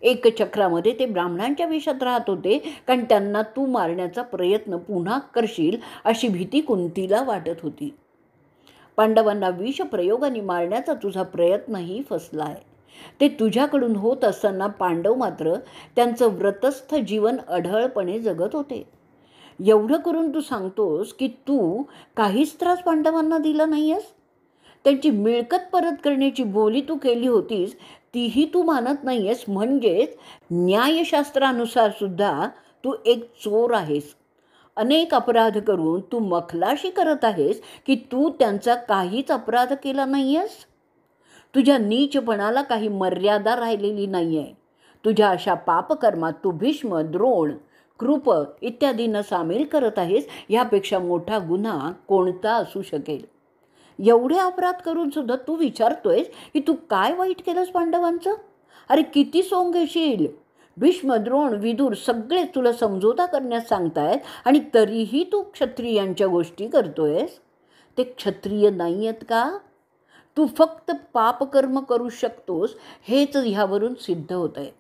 एकचक्रामध्ये ते ब्राह्मणांच्या वेशात राहत होते, कारण त्यांना तू मारण्याचा प्रयत्न पुन्हा करशील अशी भीती कुंतीला वाटत होती. पांडवांना विषप्रयोगाने मारण्याचा तुझा प्रयत्नही फसला आहे. ते तुझ्याकडून होत असताना पांडव मात्र त्यांचं व्रतस्थ जीवन अढळपणे जगत होते. एवढं करून तू सांगतोस की तू काहीच त्रास पांडवांना दिला नाही आहेस. त्यांची मिळकत परत करण्याची बोली तू केली होतीस तीही तू मानत नाही आहेस. म्हणजेच न्यायशास्त्रानुसार सुद्धा तू एक चोर आहेस. अनेक अपराध करून तू मखलाशी करत आहेस की तू त्यांचा काहीच अपराध केला नाही आहेस. तुझ्या नीचपणाला काही मर्यादा राहिलेली नाही आहे. तुझ्या अशा पापकर्मात तू भीष्म, द्रोण, कृप इत्यादींना सामील करत आहेस. यापेक्षा मोठा गुन्हा कोणता असू शकेल? एवढे अपराध करून सुद्धा तू विचारतोयस की तू काय वाईट केलंस पांडवांचं? अरे किती सोंग घेशील? भीष्म, द्रोण, विदुर सगळे तुला समजोता करण्यास सांगतायत आणि तरीही तू क्षत्रियांच्या गोष्टी करतोयस. ते क्षत्रिय नाही आहेत का? तू फक्त पापकर्म करू शकतोस हेच ह्यावरून सिद्ध होत आहे.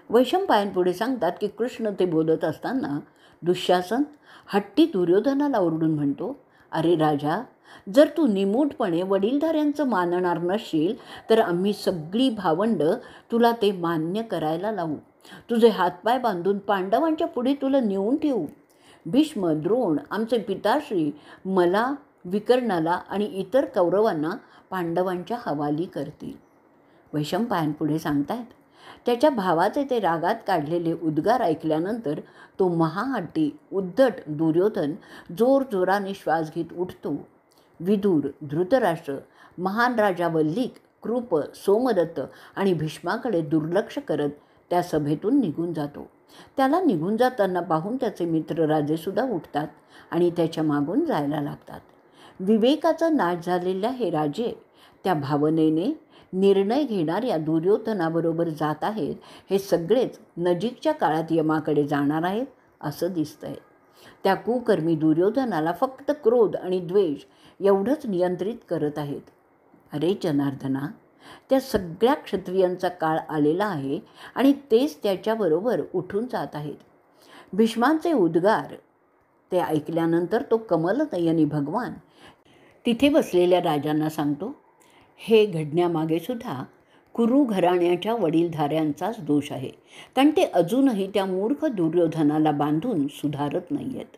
वैशंपायन पुढे सांगतात की कृष्ण ते बोलत असताना दुःशासन हट्टी दुर्योधनाला ओरडून म्हणतो, अरे राजा, जर तू निमूटपणे वडीलधाऱ्यांचं मानणार नसशील तर आम्ही सगळी भावंड तुला ते मान्य करायला लावू. तुझे हातपाय बांधून पांडवांच्या पुढे तुला नेऊन ठेवू. भीष्म, द्रोण, आमचे पिताश्री मला, विकर्णाला आणि इतर कौरवांना पांडवांच्या हवाली करतील. वैशंपायन पुढे सांगतायत, त्याच्या भावाचे ते रागात काढलेले उद्गार ऐकल्यानंतर तो महाहट्टी उद्धट दुर्योधन जोरजोराने श्वास घेत उठतो. विदुर, धृतराष्ट्र, महान राजा वल्लीक, कृप, सोमदत्त आणि भीष्माकडे दुर्लक्ष करत त्या सभेतून निघून जातो. त्याला निघून जाताना पाहून त्याचे मित्र राजेसुद्धा उठतात आणि त्याच्या मागून जायला लागतात. विवेकाचा नाश झालेल्या हे राजे त्या भावनेने निर्णय घेणाऱ्या दुर्योधनाबरोबर जात आहेत. हे सगळेच नजीकच्या काळात यमाकडे जाणार आहेत असं दिसतंय. त्या कुकर्मी दुर्योधनाला फक्त क्रोध आणि द्वेष एवढंच नियंत्रित करत आहेत. अरे जनार्दना, त्या सगळ्या क्षत्रियांचा काळ आलेला आहे आणि तेच त्याच्याबरोबर उठून जात आहेत. भीष्मांचे उद्गार ते ऐकल्यानंतर तो कमलनयनी भगवान तिथे बसलेल्या राजांना सांगतो, हे घडण्यामागे सुद्धा कुरु घराण्याच्या वडीलधाऱ्यांचाच दोष आहे, कारण ते अजूनही त्या मूर्ख दुर्योधनाला बांधून सुधारत नाही आहेत.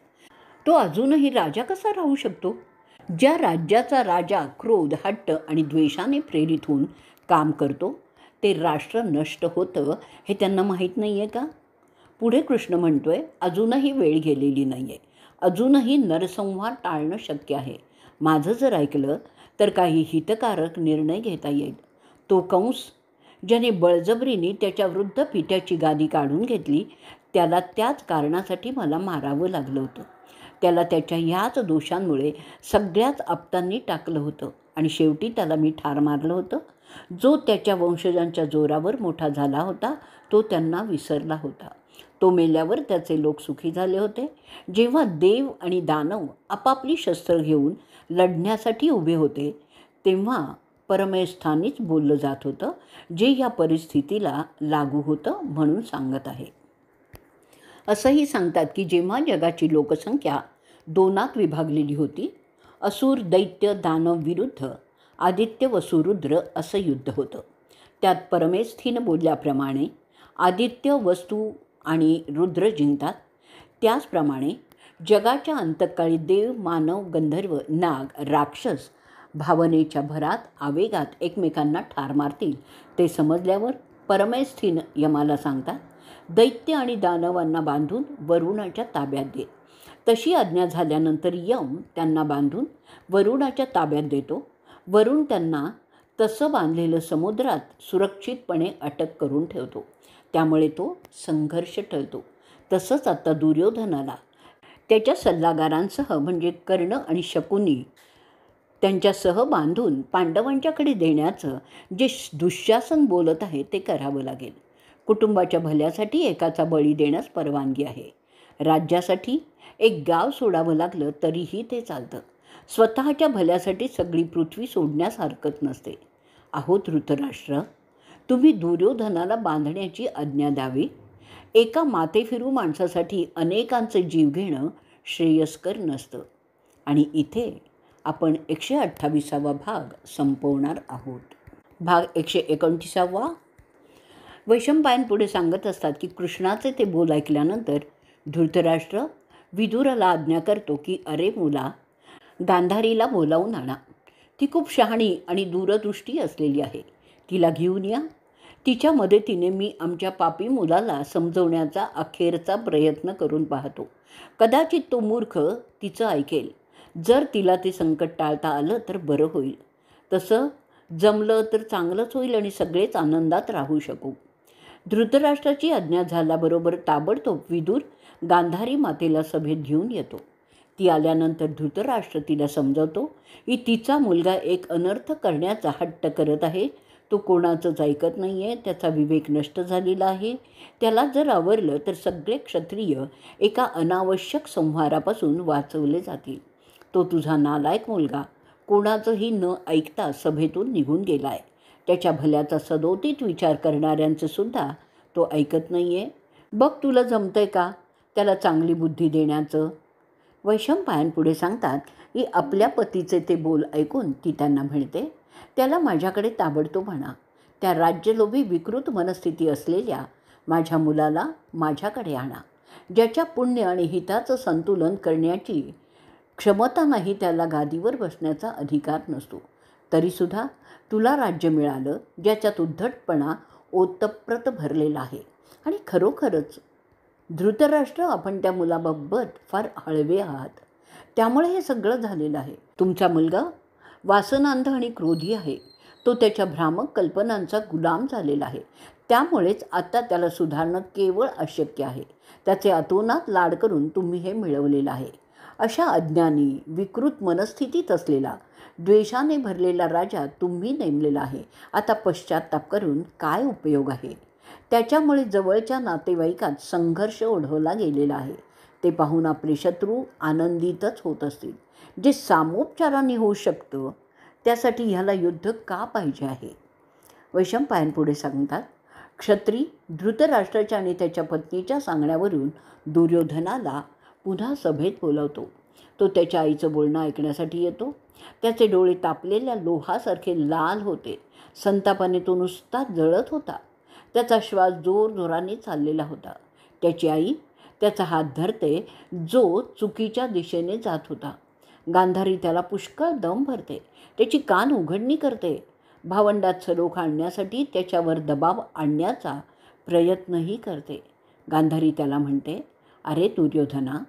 तो अजूनही राजा कसा राहू शकतो? ज्या राज्याचा राजा क्रोध, हट्ट आणि द्वेषाने प्रेरित होऊन काम करतो ते राष्ट्र नष्ट होतं हे त्यांना माहीत नाही आहे का? पुढे कृष्ण म्हणतोय, अजूनही वेळ गेलेली नाही आहे. अजूनही नरसंहार टाळणं शक्य आहे. माझं जर ऐकलं तर काही हितकारक निर्णय घेता येईल. तो कंस ज्याने बळजबरीने त्याच्या वृद्ध पित्याची गादी काढून घेतली त्याला त्याच कारणासाठी मला मारावं लागलं होतं. त्याला त्याच्या ह्याच दोषांमुळे सगळ्याच आप्तांनी टाकलं होतं आणि शेवटी त्याला मी ठार मारलं होतं. जो त्याच्या वंशजांच्या जोरावर मोठा झाला होता तो त्यांना विसरला होता. तो मेल्यावर त्याचे लोक सुखी झाले होते. जेव्हा देव आणि दानव आपापली शस्त्र घेऊन लढण्यासाठी उभे होते तेव्हा परमेस्थानीच बोललं जात होतं, जे या परिस्थितीला लागू होतं म्हणून सांगत आहे. असंही सांगतात की जेव्हा जगाची लोकसंख्या दोनात विभागलेली होती, असुर दैत्य दानव विरुद्ध आदित्य व सुरुद्र असं युद्ध होतं. त्यात परमेस्थीन बोलल्याप्रमाणे आदित्य वस्तू आणि रुद्र जिंकतात. त्याचप्रमाणे जगाच्या अंतकाळी देव मानव गंधर्व नाग राक्षस भावनेच्या भरात आवेगात एकमेकांना ठार मारतील. ते समजल्यावर परमेस्थीन यमाला सांगतात, दैत्य आणि दानवांना बांधून वरुणाच्या ताब्यात दे. तशी आज्ञा झाल्यानंतर यम त्यांना बांधून वरुणाच्या ताब्यात देतो. वरुण त्यांना तसं बांधलेलं समुद्रात सुरक्षितपणे अटक करून ठेवतो. त्यामुळे तो संघर्ष टळतो. तसंच आता दुर्योधनाला त्याच्या सल्लागारांसह म्हणजे कर्ण आणि शकुनी त्यांच्यासह बांधून पांडवांच्याकडे देण्याचं जे दुःशासन बोलत आहे ते करावं लागेल. कुटुंबाच्या भल्यासाठी एकाचा बळी देण्यास परवानगी आहे. राज्यासाठी एक गाव सोडावं लागलं तरीही ते चालतं. स्वतःच्या भल्यासाठी सगळी पृथ्वी सोडण्यास हरकत नसते. अहो धृतराष्ट्र, तुम्ही दुर्योधनाला बांधण्याची आज्ञा द्यावी. एका माथेफिरू माणसासाठी अनेकांचे जीव घेणं श्रेयस्कर नसतं. आणि इथे आपण 128वा भाग संपवणार आहोत. भाग 129. वैशंपायन पुढे सांगत असतात की कृष्णाचे ते बोल ऐकल्यानंतर धृतराष्ट्र विदुराला आज्ञा करतो की अरे मुला, गांधारीला बोलावून आणा. ती खूप शहाणी आणि दूरदृष्टी असलेली आहे. तिला घेऊन या. तिच्या मदतीने मी आमच्या पापी मुलाला समजवण्याचा अखेरचा प्रयत्न करून पाहतो. कदाचित तो मूर्ख तिचं ऐकेल. जर तिला ते संकट टाळता आलं तर बरं होईल. तसं जमलं तर चांगलंच होईल आणि सगळेच आनंदात राहू शकू. धृतराष्ट्राची आज्ञा झाल्याबरोबर ताबडतोब विदुर गांधारी मातेला सभेत घेऊन येतो. ती आल्यानंतर धृतराष्ट्र तिला समजवतो की तिचा मुलगा एक अनर्थ करण्याचा हट्ट करत आहे. तो कोणाचंच ऐकत नाही आहे. त्याचा विवेक नष्ट झालेला आहे. त्याला जर आवरलं तर सगळे क्षत्रिय एका अनावश्यक संहारापासून वाचवले जातील. तो तुझा नालायक मुलगा कोणाचंही न ऐकता सभेतून निघून गेला आहे. त्याच्या भल्याचा सदोदित विचार करणाऱ्यांचं सुद्धा तो ऐकत नाही आहे. बघ तुला जमतंय का त्याला चांगली बुद्धी देण्याचं. वैशंपायन पुढे सांगतात की आपल्या पतीचे ते बोल ऐकून ती त्यांना म्हणते, त्याला माझ्याकडे ताबडतोब आणा. त्या राज्यलोभी विकृत मनस्थिती असलेल्या माझ्या मुलाला माझ्याकडे आणा. ज्याच्या पुण्य आणि हिताचं संतुलन करण्याची क्षमता नाही त्याला गादीवर बसण्याचा अधिकार नसतो. तरीसुद्धा तुला राज्य मिळालं ज्याच्यात उद्धटपणा ओतप्रत भरलेला आहे. आणि खरोखरच धृतराष्ट्र, आपण त्या मुलाबाबत फार हळवे आहात. त्यामुळे हे सगळं झालेलं आहे. तुमचा मुलगा वासनांध आणि क्रोधी आहे. तो त्याच्या भ्रामक कल्पनांचा गुलाम झालेला आहे. त्यामुळेच आता त्याला सुधारणं केवळ अशक्य आहे. त्याचे अतोनात लाड करून तुम्ही हे मिळवलेलं आहे. अशा अज्ञानी विकृत मनस्थितीत असलेला द्वेषाने भरलेला राजा तुम्ही नेमलेला आहे. आता पश्चाताप करून काय उपयोग आहे. त्याच्यामुळे जवळच्या नातेवाईकात संघर्ष ओढवला गेलेला आहे. ते पाहून आपले शत्रू आनंदितच होत असतील. जे सामोपचाराने होऊ शकतं त्यासाठी ह्याला युद्ध का पाहिजे आहे. वैशंपायन पुढे सांगतात, क्षत्री धृतराष्ट्राच्या आणि त्याच्या पत्नीच्या सांगण्यावरून दुर्योधनाला पुन्हा सभेत बोलवतो. तो त्याच्या आईचं बोलणं ऐकण्यासाठी येतो. त्याचे डोळे तापलेल्या लोहासारखे लाल होते. संतापाने तो नुसता जळत होता. त्याचा श्वास जोरजोराने चाललेला होता. त्याची आई त्याचा हात धरते जो चुकीच्या दिशेने जात होता. गांधारी त्याला पुष्कळ दम भरते. त्याची कान उघडणी करते. भावंडात सलोख आणण्यासाठी त्याच्यावर दबाव आणण्याचा प्रयत्नही करते. गांधारी त्याला म्हणते, अरे दुर्योधना,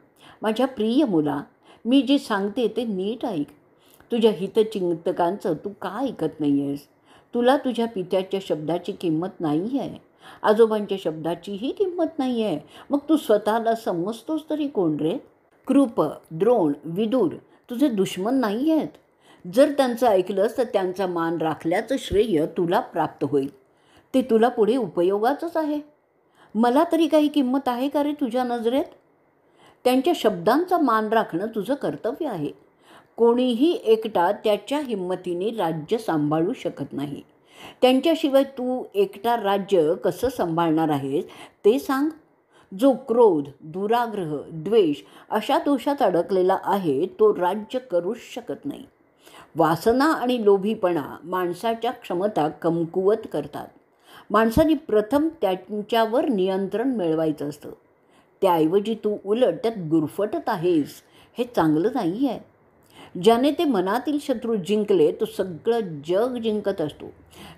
माझ्या प्रिय मुला, मी जे सांगते ते नीट ऐक. तुझ्या हितचिंतकांचं तू का ऐकत नाही आहेस. तुला तुझ्या पित्याच्या शब्दाची किंमत नाही आहे, आजोबांच्या शब्दाचीही किंमत नाही आहे. मग तू स्वतःला समजतोस तरी कोण रे? कृप, द्रोण, विदुर तुझे दुश्मन नाही आहेत. जर त्यांचं ऐकलंस तर त्यांचा मान राखल्याचं श्रेय तुला प्राप्त होईल. ते तुला पुढे उपयोगाचंच आहे. मला तरी काही किंमत आहे का रे तुझ्या नजरेत? त्यांच्या शब्दांचा मान राखणं तुझं कर्तव्य आहे. कोणीही एकटा त्याच्या हिंमतीने राज्य सांभाळू शकत नाही. त्यांच्याशिवाय तू एकटा राज्य कसं सांभाळणार आहेस ते सांग. जो क्रोध, दुराग्रह, द्वेष अशा दोषात अडकलेला आहे तो राज्य करूच शकत नाही. वासना आणि लोभीपणा माणसाच्या क्षमता कमकुवत करतात. माणसाने प्रथम त्यांच्यावर नियंत्रण मिळवायचं असतं. त्याऐवजी तू उलट त्यात गुरफटत आहेस. हे चांगलं नाही आहे. ज्याने ते मनातील शत्रू जिंकले तो सगळं जग जिंकत असतो.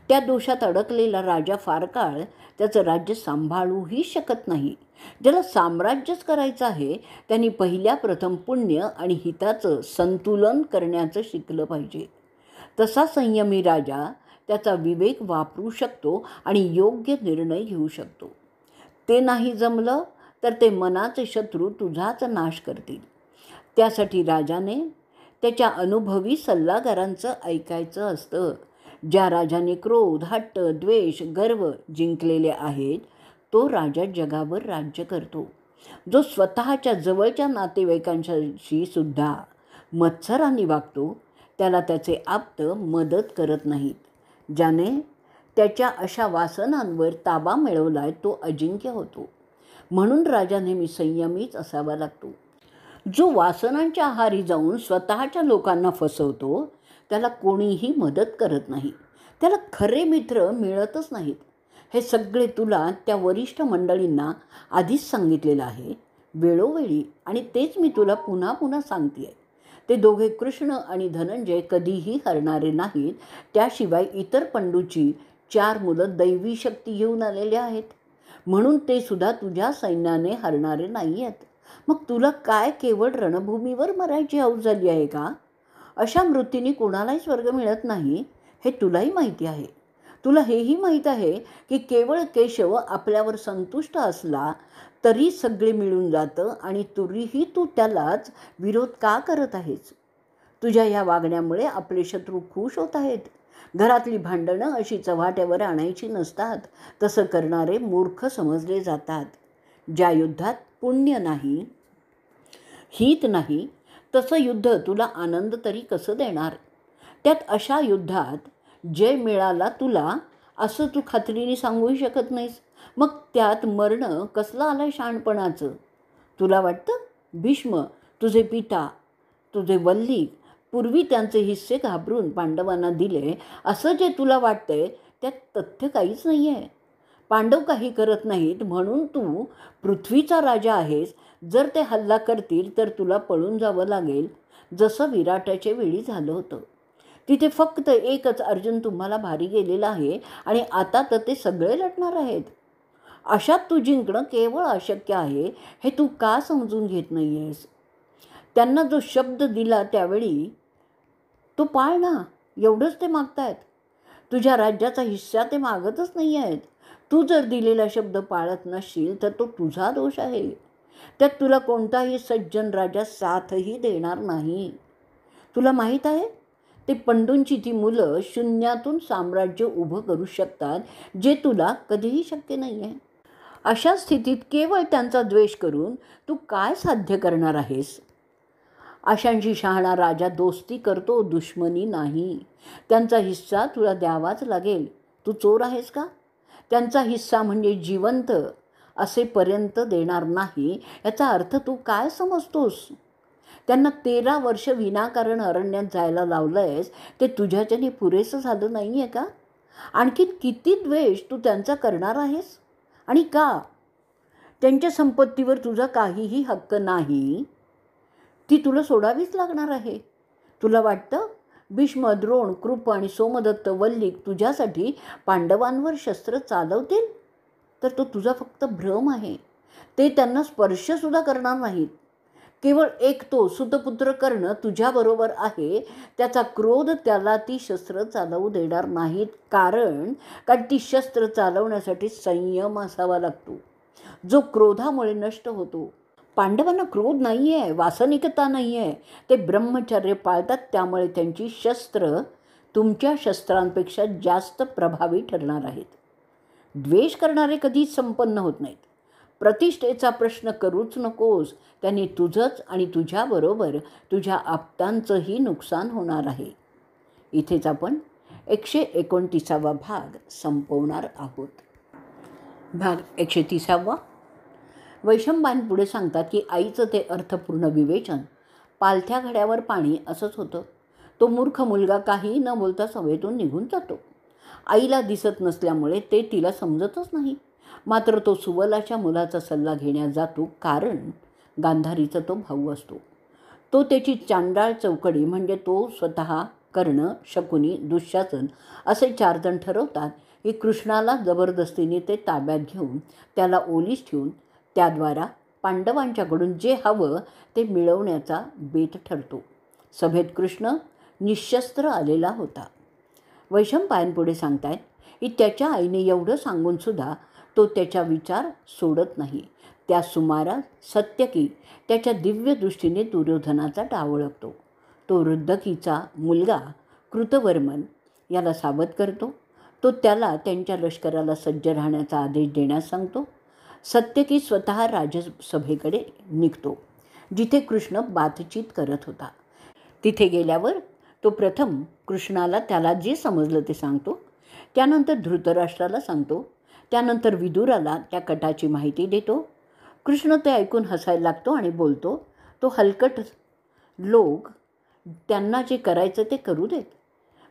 त्या दोषात अडकलेला राजा फार काळ त्याचं राज्य सांभाळूही शकत नाही. ज्याला साम्राज्यच करायचं आहे त्यांनी पहिल्या प्रथम पुण्य आणि हिताचं संतुलन करण्याचं शिकलं पाहिजे. तसा संयमी राजा त्याचा विवेक वापरू शकतो आणि योग्य निर्णय घेऊ शकतो. ते नाही जमलं तर ते मनाचे शत्रू तुझाच नाश करतील. त्यासाठी राजाने त्याच्या अनुभवी सल्लागारांचं ऐकायचं असतं. ज्या राजाने क्रोध, हट्ट, द्वेष, गर्व जिंकलेले आहेत तो राजा जगावर राज्य करतो. जो स्वतःच्या जवळच्या नातेवाईकांशी सुद्धा मत्सराने वागतो त्याला त्याचे आप्त मदत करत नाहीत. ज्याने त्याच्या अशा वासनांवर ताबा मिळवलाय तो अजिंक्य होतो. म्हणून राजा नेहमी संयमीच असावा लागतो. जो वासनांच्या आहारी जाऊन स्वतःच्या लोकांना फसवतो त्याला कोणीही मदत करत नाही. त्याला खरे मित्र मिळतच नाहीत. हे सगळे तुला त्या वरिष्ठ मंडळींना आधीच सांगितलेलं आहे वेळोवेळी, आणि तेच मी तुला पुन्हा पुन्हा सांगते आहे. ते दोघे कृष्ण आणि धनंजय कधीही हरणारे नाहीत. त्याशिवाय इतर पंडूची 4 मुलं दैवी शक्ती घेऊन आलेले आहेत. म्हणून ते सुद्धा तुझ्या सैन्याने हरणारे नाही आहेत. मग तुला काय केवळ रणभूमीवर मरायची हौस झाली आहे का? अशा मृत्यूने कोणालाही स्वर्ग मिळत नाही हे तुलाही माहिती आहे. तुला हेही माहीत आहे की केवळ केशव आपल्यावर संतुष्ट असला तरी सगळे मिळून जातं आणि तरीही तू त्यालाच विरोध का करत आहेस? तुझ्या ह्या वागण्यामुळे आपले शत्रू खुश होत आहेत. घरातली भांडणं अशी चव्हाट्यावर आणायची नसतात. तसं करणारे मूर्ख समजले जातात. ज्या युद्धात पुण्य नाही, हित नाही, तसं युद्ध तुला आनंद तरी कसं देणार? त्यात अशा युद्धात जय मिळाला तुला असं तू खात्रीने सांगूही शकत नाहीस. मग त्यात मरणं कसलं आलंय शहाणपणाचं? तुला वाटतं भीष्म, तुझे पिता, तुझे वल्ली पूर्वी त्यांचे हिस्से घाबरून पांडवांना दिले असं जे तुला वाटतंय त्यात तथ्य काहीच नाही आहे. पांडव काही करत नाहीत म्हणून तू पृथ्वीचा राजा आहेस. जर ते हल्ला करतील तर तुला पळून जावं लागेल, जसं विराटाच्या वेळी झालं होतं. तिथे फक्त एकच अर्जुन तुम्हाला भारी गेलेला आहे आणि आता तर ते सगळे लढणार आहेत. अशात तू जिंकणं केवळ अशक्य आहे हे तू का समजून घेत नाही आहेस? त्यांना जो शब्द दिला त्यावेळी तो पाळ ना, एवढंच ते मागतायत. तुझ्या राज्याचा हिस्सा ते मागतच नाही आहेत. तू जर दिलेला शब्द पाळत नसशील तर तो तुझा दोष आहे. त्यात तुला कोणताही सज्जन राजा साथही देणार नाही. तुला माहीत आहे ते पंडूंची ती मुलं शून्यातून साम्राज्य उभं करू शकतात जे तुला कधीही शक्य नाही आहे. अशा स्थितीत केवळ त्यांचा द्वेष करून तू काय साध्य करणार आहेस? अशांशी शहाणा राजा दोस्ती करतो, दुश्मनी नाही. त्यांचा हिस्सा तुला द्यावाच लागेल. तू चोर आहेस का? त्यांचा हिस्सा म्हणजे जिवंत असेपर्यंत देणार नाही याचा अर्थ तू काय समजतोस? त्यांना 13 वर्ष विनाकारण अरण्यात जायला लावलं आहेस ते तुझ्याच्याने पुरेसं झालं नाही आहे का? आणखी किती द्वेष तू त्यांचा करणार आहेस आणि का? त्यांच्या संपत्तीवर तुझा काहीही हक्क नाही. ती तुला सोडावीच लागणार आहे. तुला वाटतं भीष्म, द्रोण, कृप आणि सोमदत्त, वल्लीक तुझ्यासाठी पांडवांवर शस्त्र चालवतील? तर तो तुझा फक्त भ्रम आहे. ते त्यांना स्पर्शसुद्धा करणार नाहीत. केवळ एक तो सुतपुत्र कर्ण तुझ्याबरोबर आहे, त्याचा क्रोध त्याला ती शस्त्र चालवू देणार नाहीत. कारण ती शस्त्र चालवण्यासाठी संयम असावा लागतो, जो क्रोधामुळे नष्ट होतो. पांडवांना क्रोध नाही आहे, वासनिकता नाही आहे. ते ब्रह्मचर्य पाळतात, त्यामुळे त्यांची शस्त्र तुमच्या शस्त्रांपेक्षा जास्त प्रभावी ठरणार आहेत. द्वेष करणारे कधीच संपन्न होत नाहीत. प्रतिष्ठेचा प्रश्न करूच नकोस, त्यांनी तुझंच आणि तुझ्याबरोबर तुझ्या आप्तांचंही नुकसान होणार आहे. इथेच आपण 129वा भाग संपवणार आहोत. भाग 130वा. वैशंपायन पुढे सांगतात की आईचं ते अर्थपूर्ण विवेचन, पालथ्या घड्यावर पाणी असंच होतं. तो मूर्ख मुलगा काही न बोलता सभेतून निघून जातो. आईला दिसत नसल्यामुळे ते तिला समजतच नाही. मात्र तो सुबलाच्या मुलाचा सल्ला घेण्यास जातो, कारण गांधारीचा तो भाऊ असतो. तो त्याची चांडाळ चौकडी म्हणजे तो स्वतः, कर्ण, शकुनी, दुःशासन असे 4 जण ठरवतात की कृष्णाला जबरदस्तीने ते ताब्यात घेऊन त्याला ओलीस ठेवून त्याद्वारा पांडवांच्याकडून जे हवं ते मिळवण्याचा बेत ठरतो. सभेत कृष्ण निशस्त्र आलेला होता. वैशंपायन पुढे सांगतायत की त्याच्या आईने एवढं सांगूनसुद्धा तो त्याचा विचार सोडत नाही. त्या सुमारास सत्यकी त्याच्या दिव्य दृष्टीने दुर्योधनाचा डाव ओळखतो. तो रुद्धकीचा मुलगा कृतवर्मन याला सावध करतो. तो त्याला त्यांच्या लष्कराला सज्ज राहण्याचा आदेश देण्यास सांगतो. सत्यकी स्वतः राजसभेकडे निघतो, जिथे कृष्ण बातचीत करत होता. तिथे गेल्यावर तो प्रथम कृष्णाला त्याला जे समजलं ते सांगतो. त्यानंतर धृतराष्ट्राला सांगतो. त्यानंतर विदुराला त्या कटाची माहिती देतो. कृष्ण ते ऐकून हसायला लागतो आणि बोलतो, तो हलकट लोक त्यांना जे करायचं ते करू देत,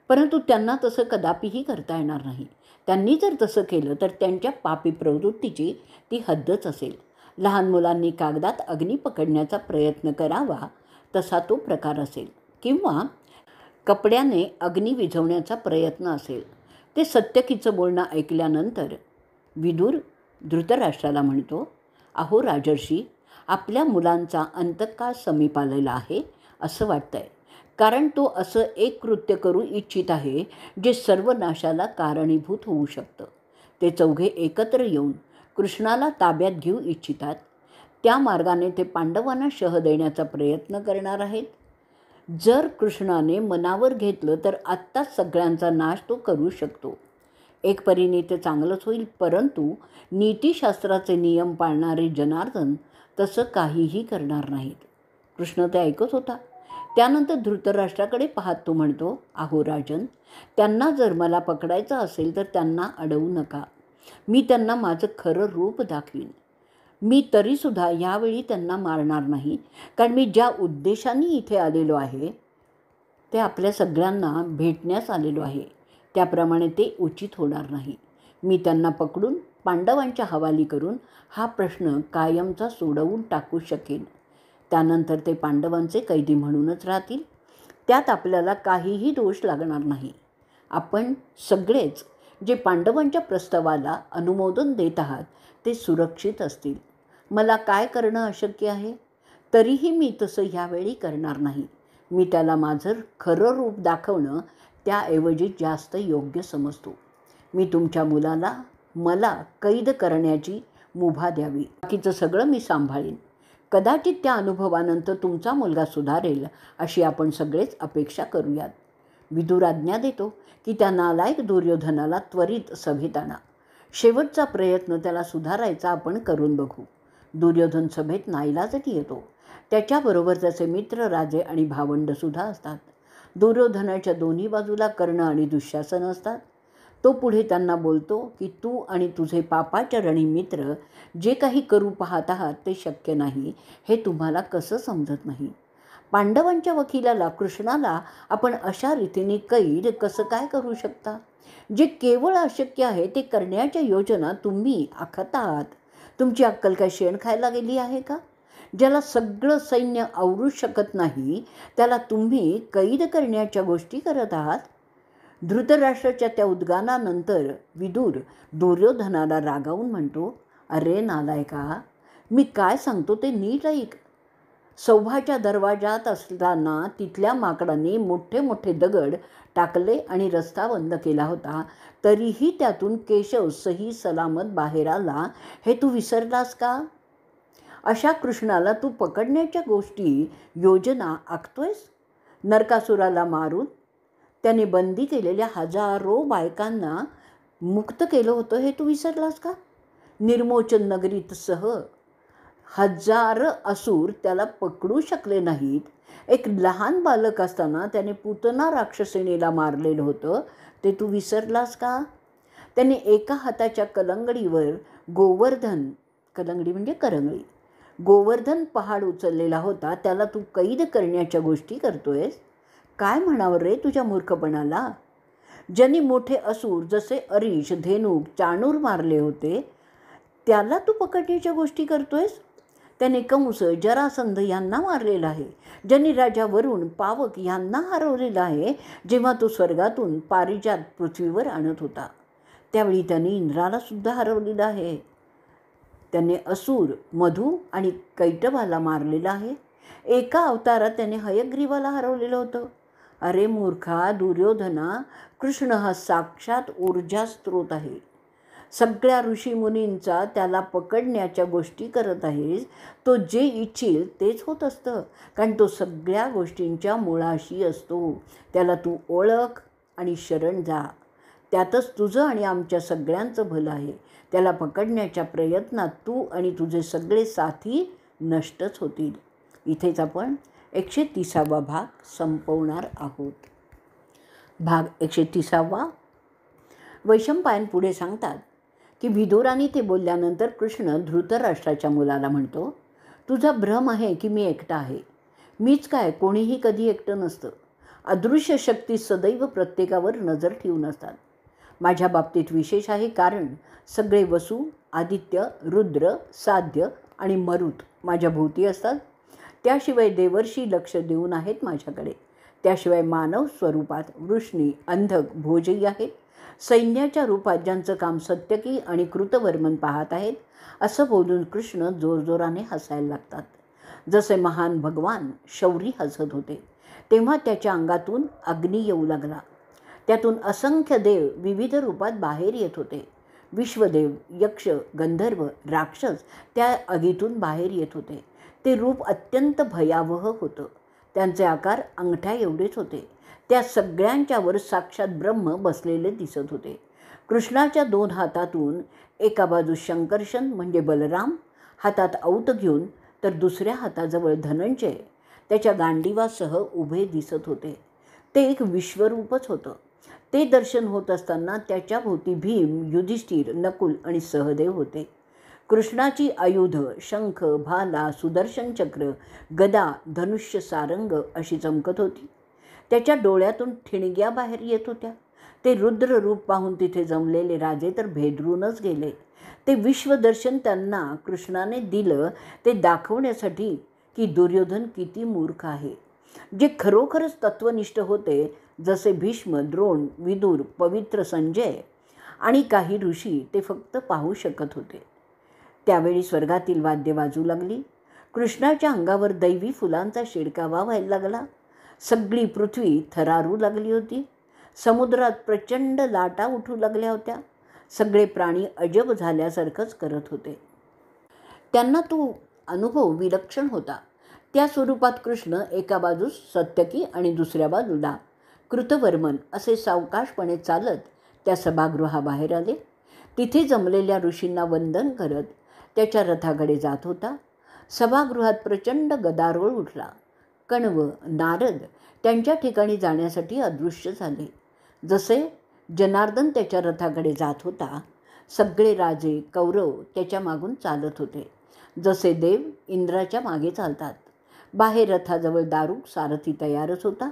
परंतु त्यांना तसं कदापिही करता येणार नाही. त्यांनी जर तसं केलं तर त्यांच्या पापी प्रवृत्तीची ती हद्दच असेल. लहान मुलांनी कागदात अग्नी पकडण्याचा प्रयत्न करावा तसा तो प्रकार असेल, किंवा कपड्याने अग्नी विझवण्याचा प्रयत्न असेल. ते सत्यकीचं बोलणं ऐकल्यानंतर विदुर धृतराष्ट्राला म्हणतो, अहो राजर्षी, आपल्या मुलांचा अंतकाळ समीप आलेला आहे असं वाटतंय. कारण तो असं एक कृत्य करू इच्छित आहे जे सर्व नाशाला कारणीभूत होऊ शकतं. ते चौघे एकत्र येऊन कृष्णाला ताब्यात घेऊ इच्छितात. त्या मार्गाने ते पांडवांना शह देण्याचा प्रयत्न करणार आहेत. जर कृष्णाने मनावर घेतलं तर आत्ताच सगळ्यांचा नाश तो करू शकतो. एक परीने ते चांगलंच होईल, परंतु नीतिशास्त्राचे नियम पाळणारे जनार्दन तसं काहीही करणार नाहीत. कृष्ण ते ऐकत होता. त्यानंतर धृतराष्ट्राकडे पाहत तो म्हणतो, अहो राजन, त्यांना जर मला पकडायचं असेल तर त्यांना अडवू नका. मी त्यांना माझं खरं रूप दाखवीन. मी तरीसुद्धा यावेळी त्यांना मारणार नाही, कारण मी ज्या उद्देशाने इथे आलेलो आहे ते आपल्या सगळ्यांना भेटण्यास आलेलो आहे. त्याप्रमाणे ते उचित होणार नाही. मी त्यांना पकडून पांडवांच्या हवाली करून हा प्रश्न कायमचा सोडवून टाकू शकेन. त्यानंतर ते पांडवांचे कैदी म्हणूनच राहतील. त्यात आपल्याला काहीही दोष लागणार नाही. आपण सगळेच जे पांडवांच्या प्रस्तावाला अनुमोदन देत आहात ते सुरक्षित असतील. मला काय करणं अशक्य आहे, तरीही मी तसं ह्यावेळी करणार नाही. मी त्याला माझं खरं रूप दाखवणं त्याऐवजी जास्त योग्य समजतो. मी तुमच्या मुलाला मला कैद करण्याची मुभा द्यावी. बाकीचं सगळं मी सांभाळीन. कदाचित त्या अनुभवानंतर तुमचा मुलगा सुधारेल अशी आपण सगळेच अपेक्षा करूयात. विदुर आज्ञा देतो की त्या नालायक दुर्योधनाला त्वरित सभेत आणा. शेवटचा प्रयत्न त्याला सुधारायचा आपण करून बघू. दुर्योधन सभेत नाईलाजाने येतो. त्याच्याबरोबर त्याचे मित्र, राजे आणि भावंडसुद्धा असतात. दुर्योधनाच्या दोन्ही बाजूला कर्ण आणि दुःशासन असतात. तो पुढे त्यांना बोलतो की तू आणि तुझे पापाचरणी मित्र जे काही करू पाहत आहात ते शक्य नाही हे तुम्हाला कसं समजत नाही. पांडवांच्या वकिलाला कृष्णाला आपण अशा रीतीने कैद कसं काय करू शकता. जे केवळ अशक्य आहे ते करण्याच्या योजना तुम्ही आखत आहात. तुमची अक्कल काय शेण खायला गेली आहे का. ज्याला सगळं सैन्य आवरू शकत नाही त्याला तुम्ही कैद करण्याच्या गोष्टी करत आहात. धृतराष्ट्राच्या त्या उद्गानानंतर विदुर दुर्योधनाला रागावून म्हणतो, अरे नालायका, मी काय सांगतो ते नीट ऐक. सौभाच्या दरवाजात असताना तिथल्या माकडांनी मोठे मोठे दगड टाकले आणि रस्ता बंद केला होता, तरीही त्यातून केशव सही सलामत बाहेर आला, हे तू विसरलास का? अशा कृष्णाला तू पकडण्याच्या गोष्टी योजना आखतोयस? नरकासुराला मारून त्याने बंदी केलेल्या हजारो बायकांना मुक्त केलं होतं, हे तू विसरलास का? निर्मोचन नगरीतसह हजार असुर त्याला पकडू शकले नाहीत. एक लहान बालक असताना त्याने पूतना राक्षसिणीला मारलेलं होतं, ते तू विसरलास का? त्याने एका हाताच्या कलंगडीवर गोवर्धन, कलंगडी म्हणजे करंगळी, गोवर्धन पहाड उचललेला होता, त्याला तू कैद करण्याच्या गोष्टी करतोयस. काय म्हणावं रे तुझ्या मूर्खपणाला? ज्यांनी मोठे असुर जसे अरीश, धेनुक, चाणूर मारले होते, त्याला तू पकडण्याच्या गोष्टी करतोयस. त्याने कंस, जरासंध यांना मारलेला आहे. ज्यांनी राजा वरुण, पावक यांना हरवलेलं आहे. जेव्हा तो स्वर्गातून पारिजात पृथ्वीवर आणत होता, त्यावेळी त्याने इंद्राला सुद्धा हरवलेलं आहे. त्याने असुर, मधु आणि कैटभाला मारलेला आहे. एका अवतारात त्याने हयग्रीवाला हरवलेलं होतं. अरे मूर्खा दुर्योधना, कृष्ण हा साक्षात ऊर्जा स्रोत आहे. सगळ्या ऋषीमुनींचा त्याला पकडण्याच्या गोष्टी करत आहेस. तो जे इच्छील तेच होत असतं, कारण तो सगळ्या गोष्टींच्या मुळाशी असतो. त्याला तू ओळख आणि शरण जा. त्यातच तुझं आणि आमच्या सगळ्यांचं भलं आहे. त्याला पकडण्याच्या प्रयत्नात तू आणि तुझे सगळे साथी नष्टच होतील. इथेच आपण 130वा भाग संपवणार आहोत. भाग 130. वैशंपायन पुढे सांगतात की विदुराने ते बोलल्यानंतर कृष्ण धृतराष्ट्राच्या मुलाला म्हणतो, तुझा भ्रम आहे की मी एकटा आहे. मीच काय, कोणीही कधी एकटं नसतं. अदृश्य शक्ती सदैव प्रत्येकावर नजर ठेवून असतात. माझ्या बाबतीत विशेष आहे, कारण सगळे वसु, आदित्य, रुद्र, साध्य आणि मरुत माझ्या भोवती असतात. त्याशिवाय देवर्षी लक्ष देऊन आहेत माझ्याकडे. त्याशिवाय मानव स्वरूपात वृष्णी, अंधक, भोजही आहेत. सैन्याच्या रूपात ज्यांचं काम सत्यकी आणि कृतवर्मन पाहत आहेत. असं बोलून कृष्ण जोरजोराने हसायला लागतात. जसे महान भगवान शौरी हसत होते, तेव्हा त्याच्या अंगातून अग्नी येऊ लागला. त्यातून असंख्य देव विविध रूपात बाहेर येत होते. विश्वदेव, यक्ष, गंधर्व, राक्षस त्या आगीतून बाहेर येत होते. ते रूप अत्यंत भयावह होतं. त्यांचे आकार अंगठ्या एवढेच होते. त्या सगळ्यांच्यावर साक्षात ब्रह्म बसलेले दिसत होते. कृष्णाच्या 2 हातातून एका बाजूस शंकर्षण म्हणजे बलराम हातात औत घेऊन, तर दुसऱ्या हाताजवळ धनंजय त्याच्या गांडीवासह उभे दिसत होते. ते एक विश्वरूपच होतं. ते दर्शन होत असताना त्याच्या भोवती भीम, युधिष्ठिर, नकुल आणि सहदेव होते. कृष्णाची आयुध शंख, भाला, सुदर्शन चक्र, गदा, धनुष्य, सारंग अशी चमकत होती. त्याच्या डोळ्यातून ठिणग्या बाहेर येत होत्या. ते रुद्र रूप पाहून तिथे जमलेले राजे तर भेदरूनच गेले. ते विश्वदर्शन त्यांना कृष्णाने दिलं ते दाखवण्यासाठी की दुर्योधन किती मूर्ख आहे. जे खरोखरच तत्वनिष्ठ होते, जसे भीष्म, द्रोण, विदुर, पवित्र संजय आणि काही ऋषी, ते फक्त पाहू शकत होते. त्यावेळी स्वर्गातील वाद्य वाजू लागली. कृष्णाच्या अंगावर दैवी फुलांचा शिडकावा व्हायला लागला. सगळी पृथ्वी थरारू लागली होती. समुद्रात प्रचंड लाटा उठू लागल्या होत्या. सगळे प्राणी अजब झाल्यासारखंच करत होते. त्यांना तो अनुभव विलक्षण होता. त्या स्वरूपात कृष्ण एका बाजूस सत्यकी आणि दुसऱ्या बाजूला कृतवर्मन असे सावकाशपणे चालत त्या सभागृहाबाहेर आले. तिथे जमलेल्या ऋषींना वंदन करत त्याच्या रथाकडे जात होता. सभागृहात प्रचंड गदारोळ उठला. कण्व, नारद त्यांच्या ठिकाणी जाण्यासाठी अदृश्य झाले. जसे जनार्दन त्याच्या रथाकडे जात होता, सगळे राजे, कौरव त्याच्या मागून चालत होते. जसे देव इंद्राच्या मागे चालतात. बाहेर रथाजवळ दारुक सारथी तयारच होता.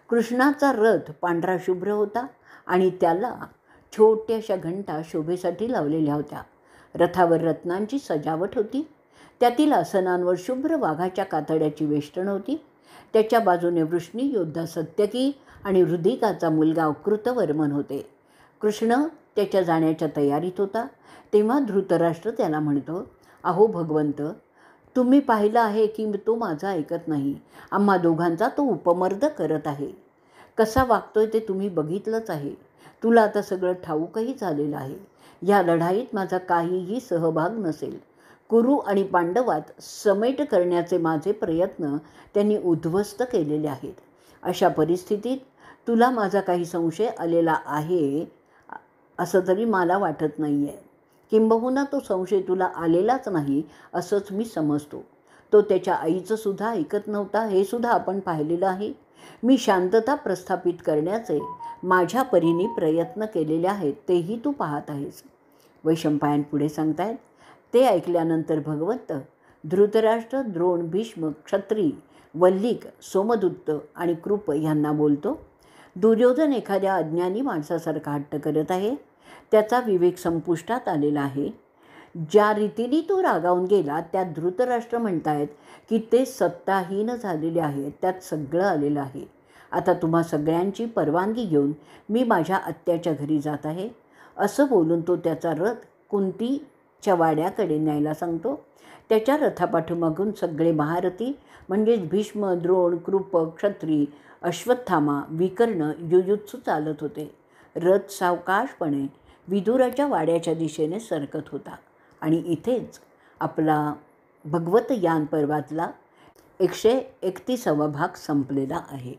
कृष्णाचा रथ पांढरा शुभ्र होता आणि त्याला छोट्याशा घंटा शोभेसाठी लावलेल्या होत्या. रथावर रत्नांची सजावट होती. त्यातील आसनांवर शुभ्र वाघाच्या कातड्याची वेष्टन होती. त्याच्या बाजूने वृष्णी योद्धा सत्यकी आणि हृदिकाचा मुलगा कृतवर्मन होते. कृष्ण त्याच्या जाण्याच्या तयारीत होता. तेव्हा धृतराष्ट्र त्याला म्हणतो, अहो भगवंत, तुम्ही पाहिलं आहे की तो माझा ऐकत नाही. आम्हा दोघांचा तो उपमर्द करत आहे. कसा वागतोय ते तुम्ही बघितलंच आहे. तुला आता सगळं ठाऊकही झालेलं आहे. या लढाईत माझा काहीही सहभाग नसेल. कुरु आणि पांडवात समेट करण्याचे माझे प्रयत्न त्यांनी उद्ध्वस्त केलेले आहेत. अशा परिस्थितीत तुला माझा काही संशय आलेला आहे असं तरी मला वाटत नाही आहे. किंबहुना तो संशय तुला आलेलाच नाही असंच मी समजतो. तो त्याच्या आईचं सुद्धा ऐकत नव्हता हे सुद्धा आपण पाहिलेलं आहे. मी शांतता प्रस्थापित करण्याचे माझ्या परीने प्रयत्न केलेले आहेत तेही तू पाहत आहेस. वैशंपायन पुढे सांगतायत. ते ऐकल्यानंतर भगवंत धृतराष्ट्र, द्रोण, भीष्म, क्षत्री, वल्लिक, सोमदत्त आणि कृप यांना बोलतो. दुर्योधन एखाद्या अज्ञानी माणसासारखा हट्ट करत आहे. त्याचा विवेक संपुष्टात आलेला आहे. ज्या रीतीने तो रागावून गेला त्यात धृतराष्ट्र म्हणतायत की ते सत्ताहीन झालेले आहेत. त्यात सगळं आलेलं आहे. आता तुम्हा सगळ्यांची परवानगी घेऊन मी माझ्या आत्याच्या घरी जात आहे असं बोलून तो त्याचा रथ कुंतीच्या वाड्याकडे न्यायला सांगतो. त्याच्या रथापाठीमागून सगळे महारथी म्हणजेच भीष्म, द्रोण, कृप, क्षत्री, अश्वत्थामा, विकर्ण, युयुत्सू चालत होते. रथ सावकाशपणे विदुराच्या वाड्याच्या दिशेने सरकत होता. आणि इथेच आपला भगवत यान पर्वातला 131वा भाग संपलेला आहे.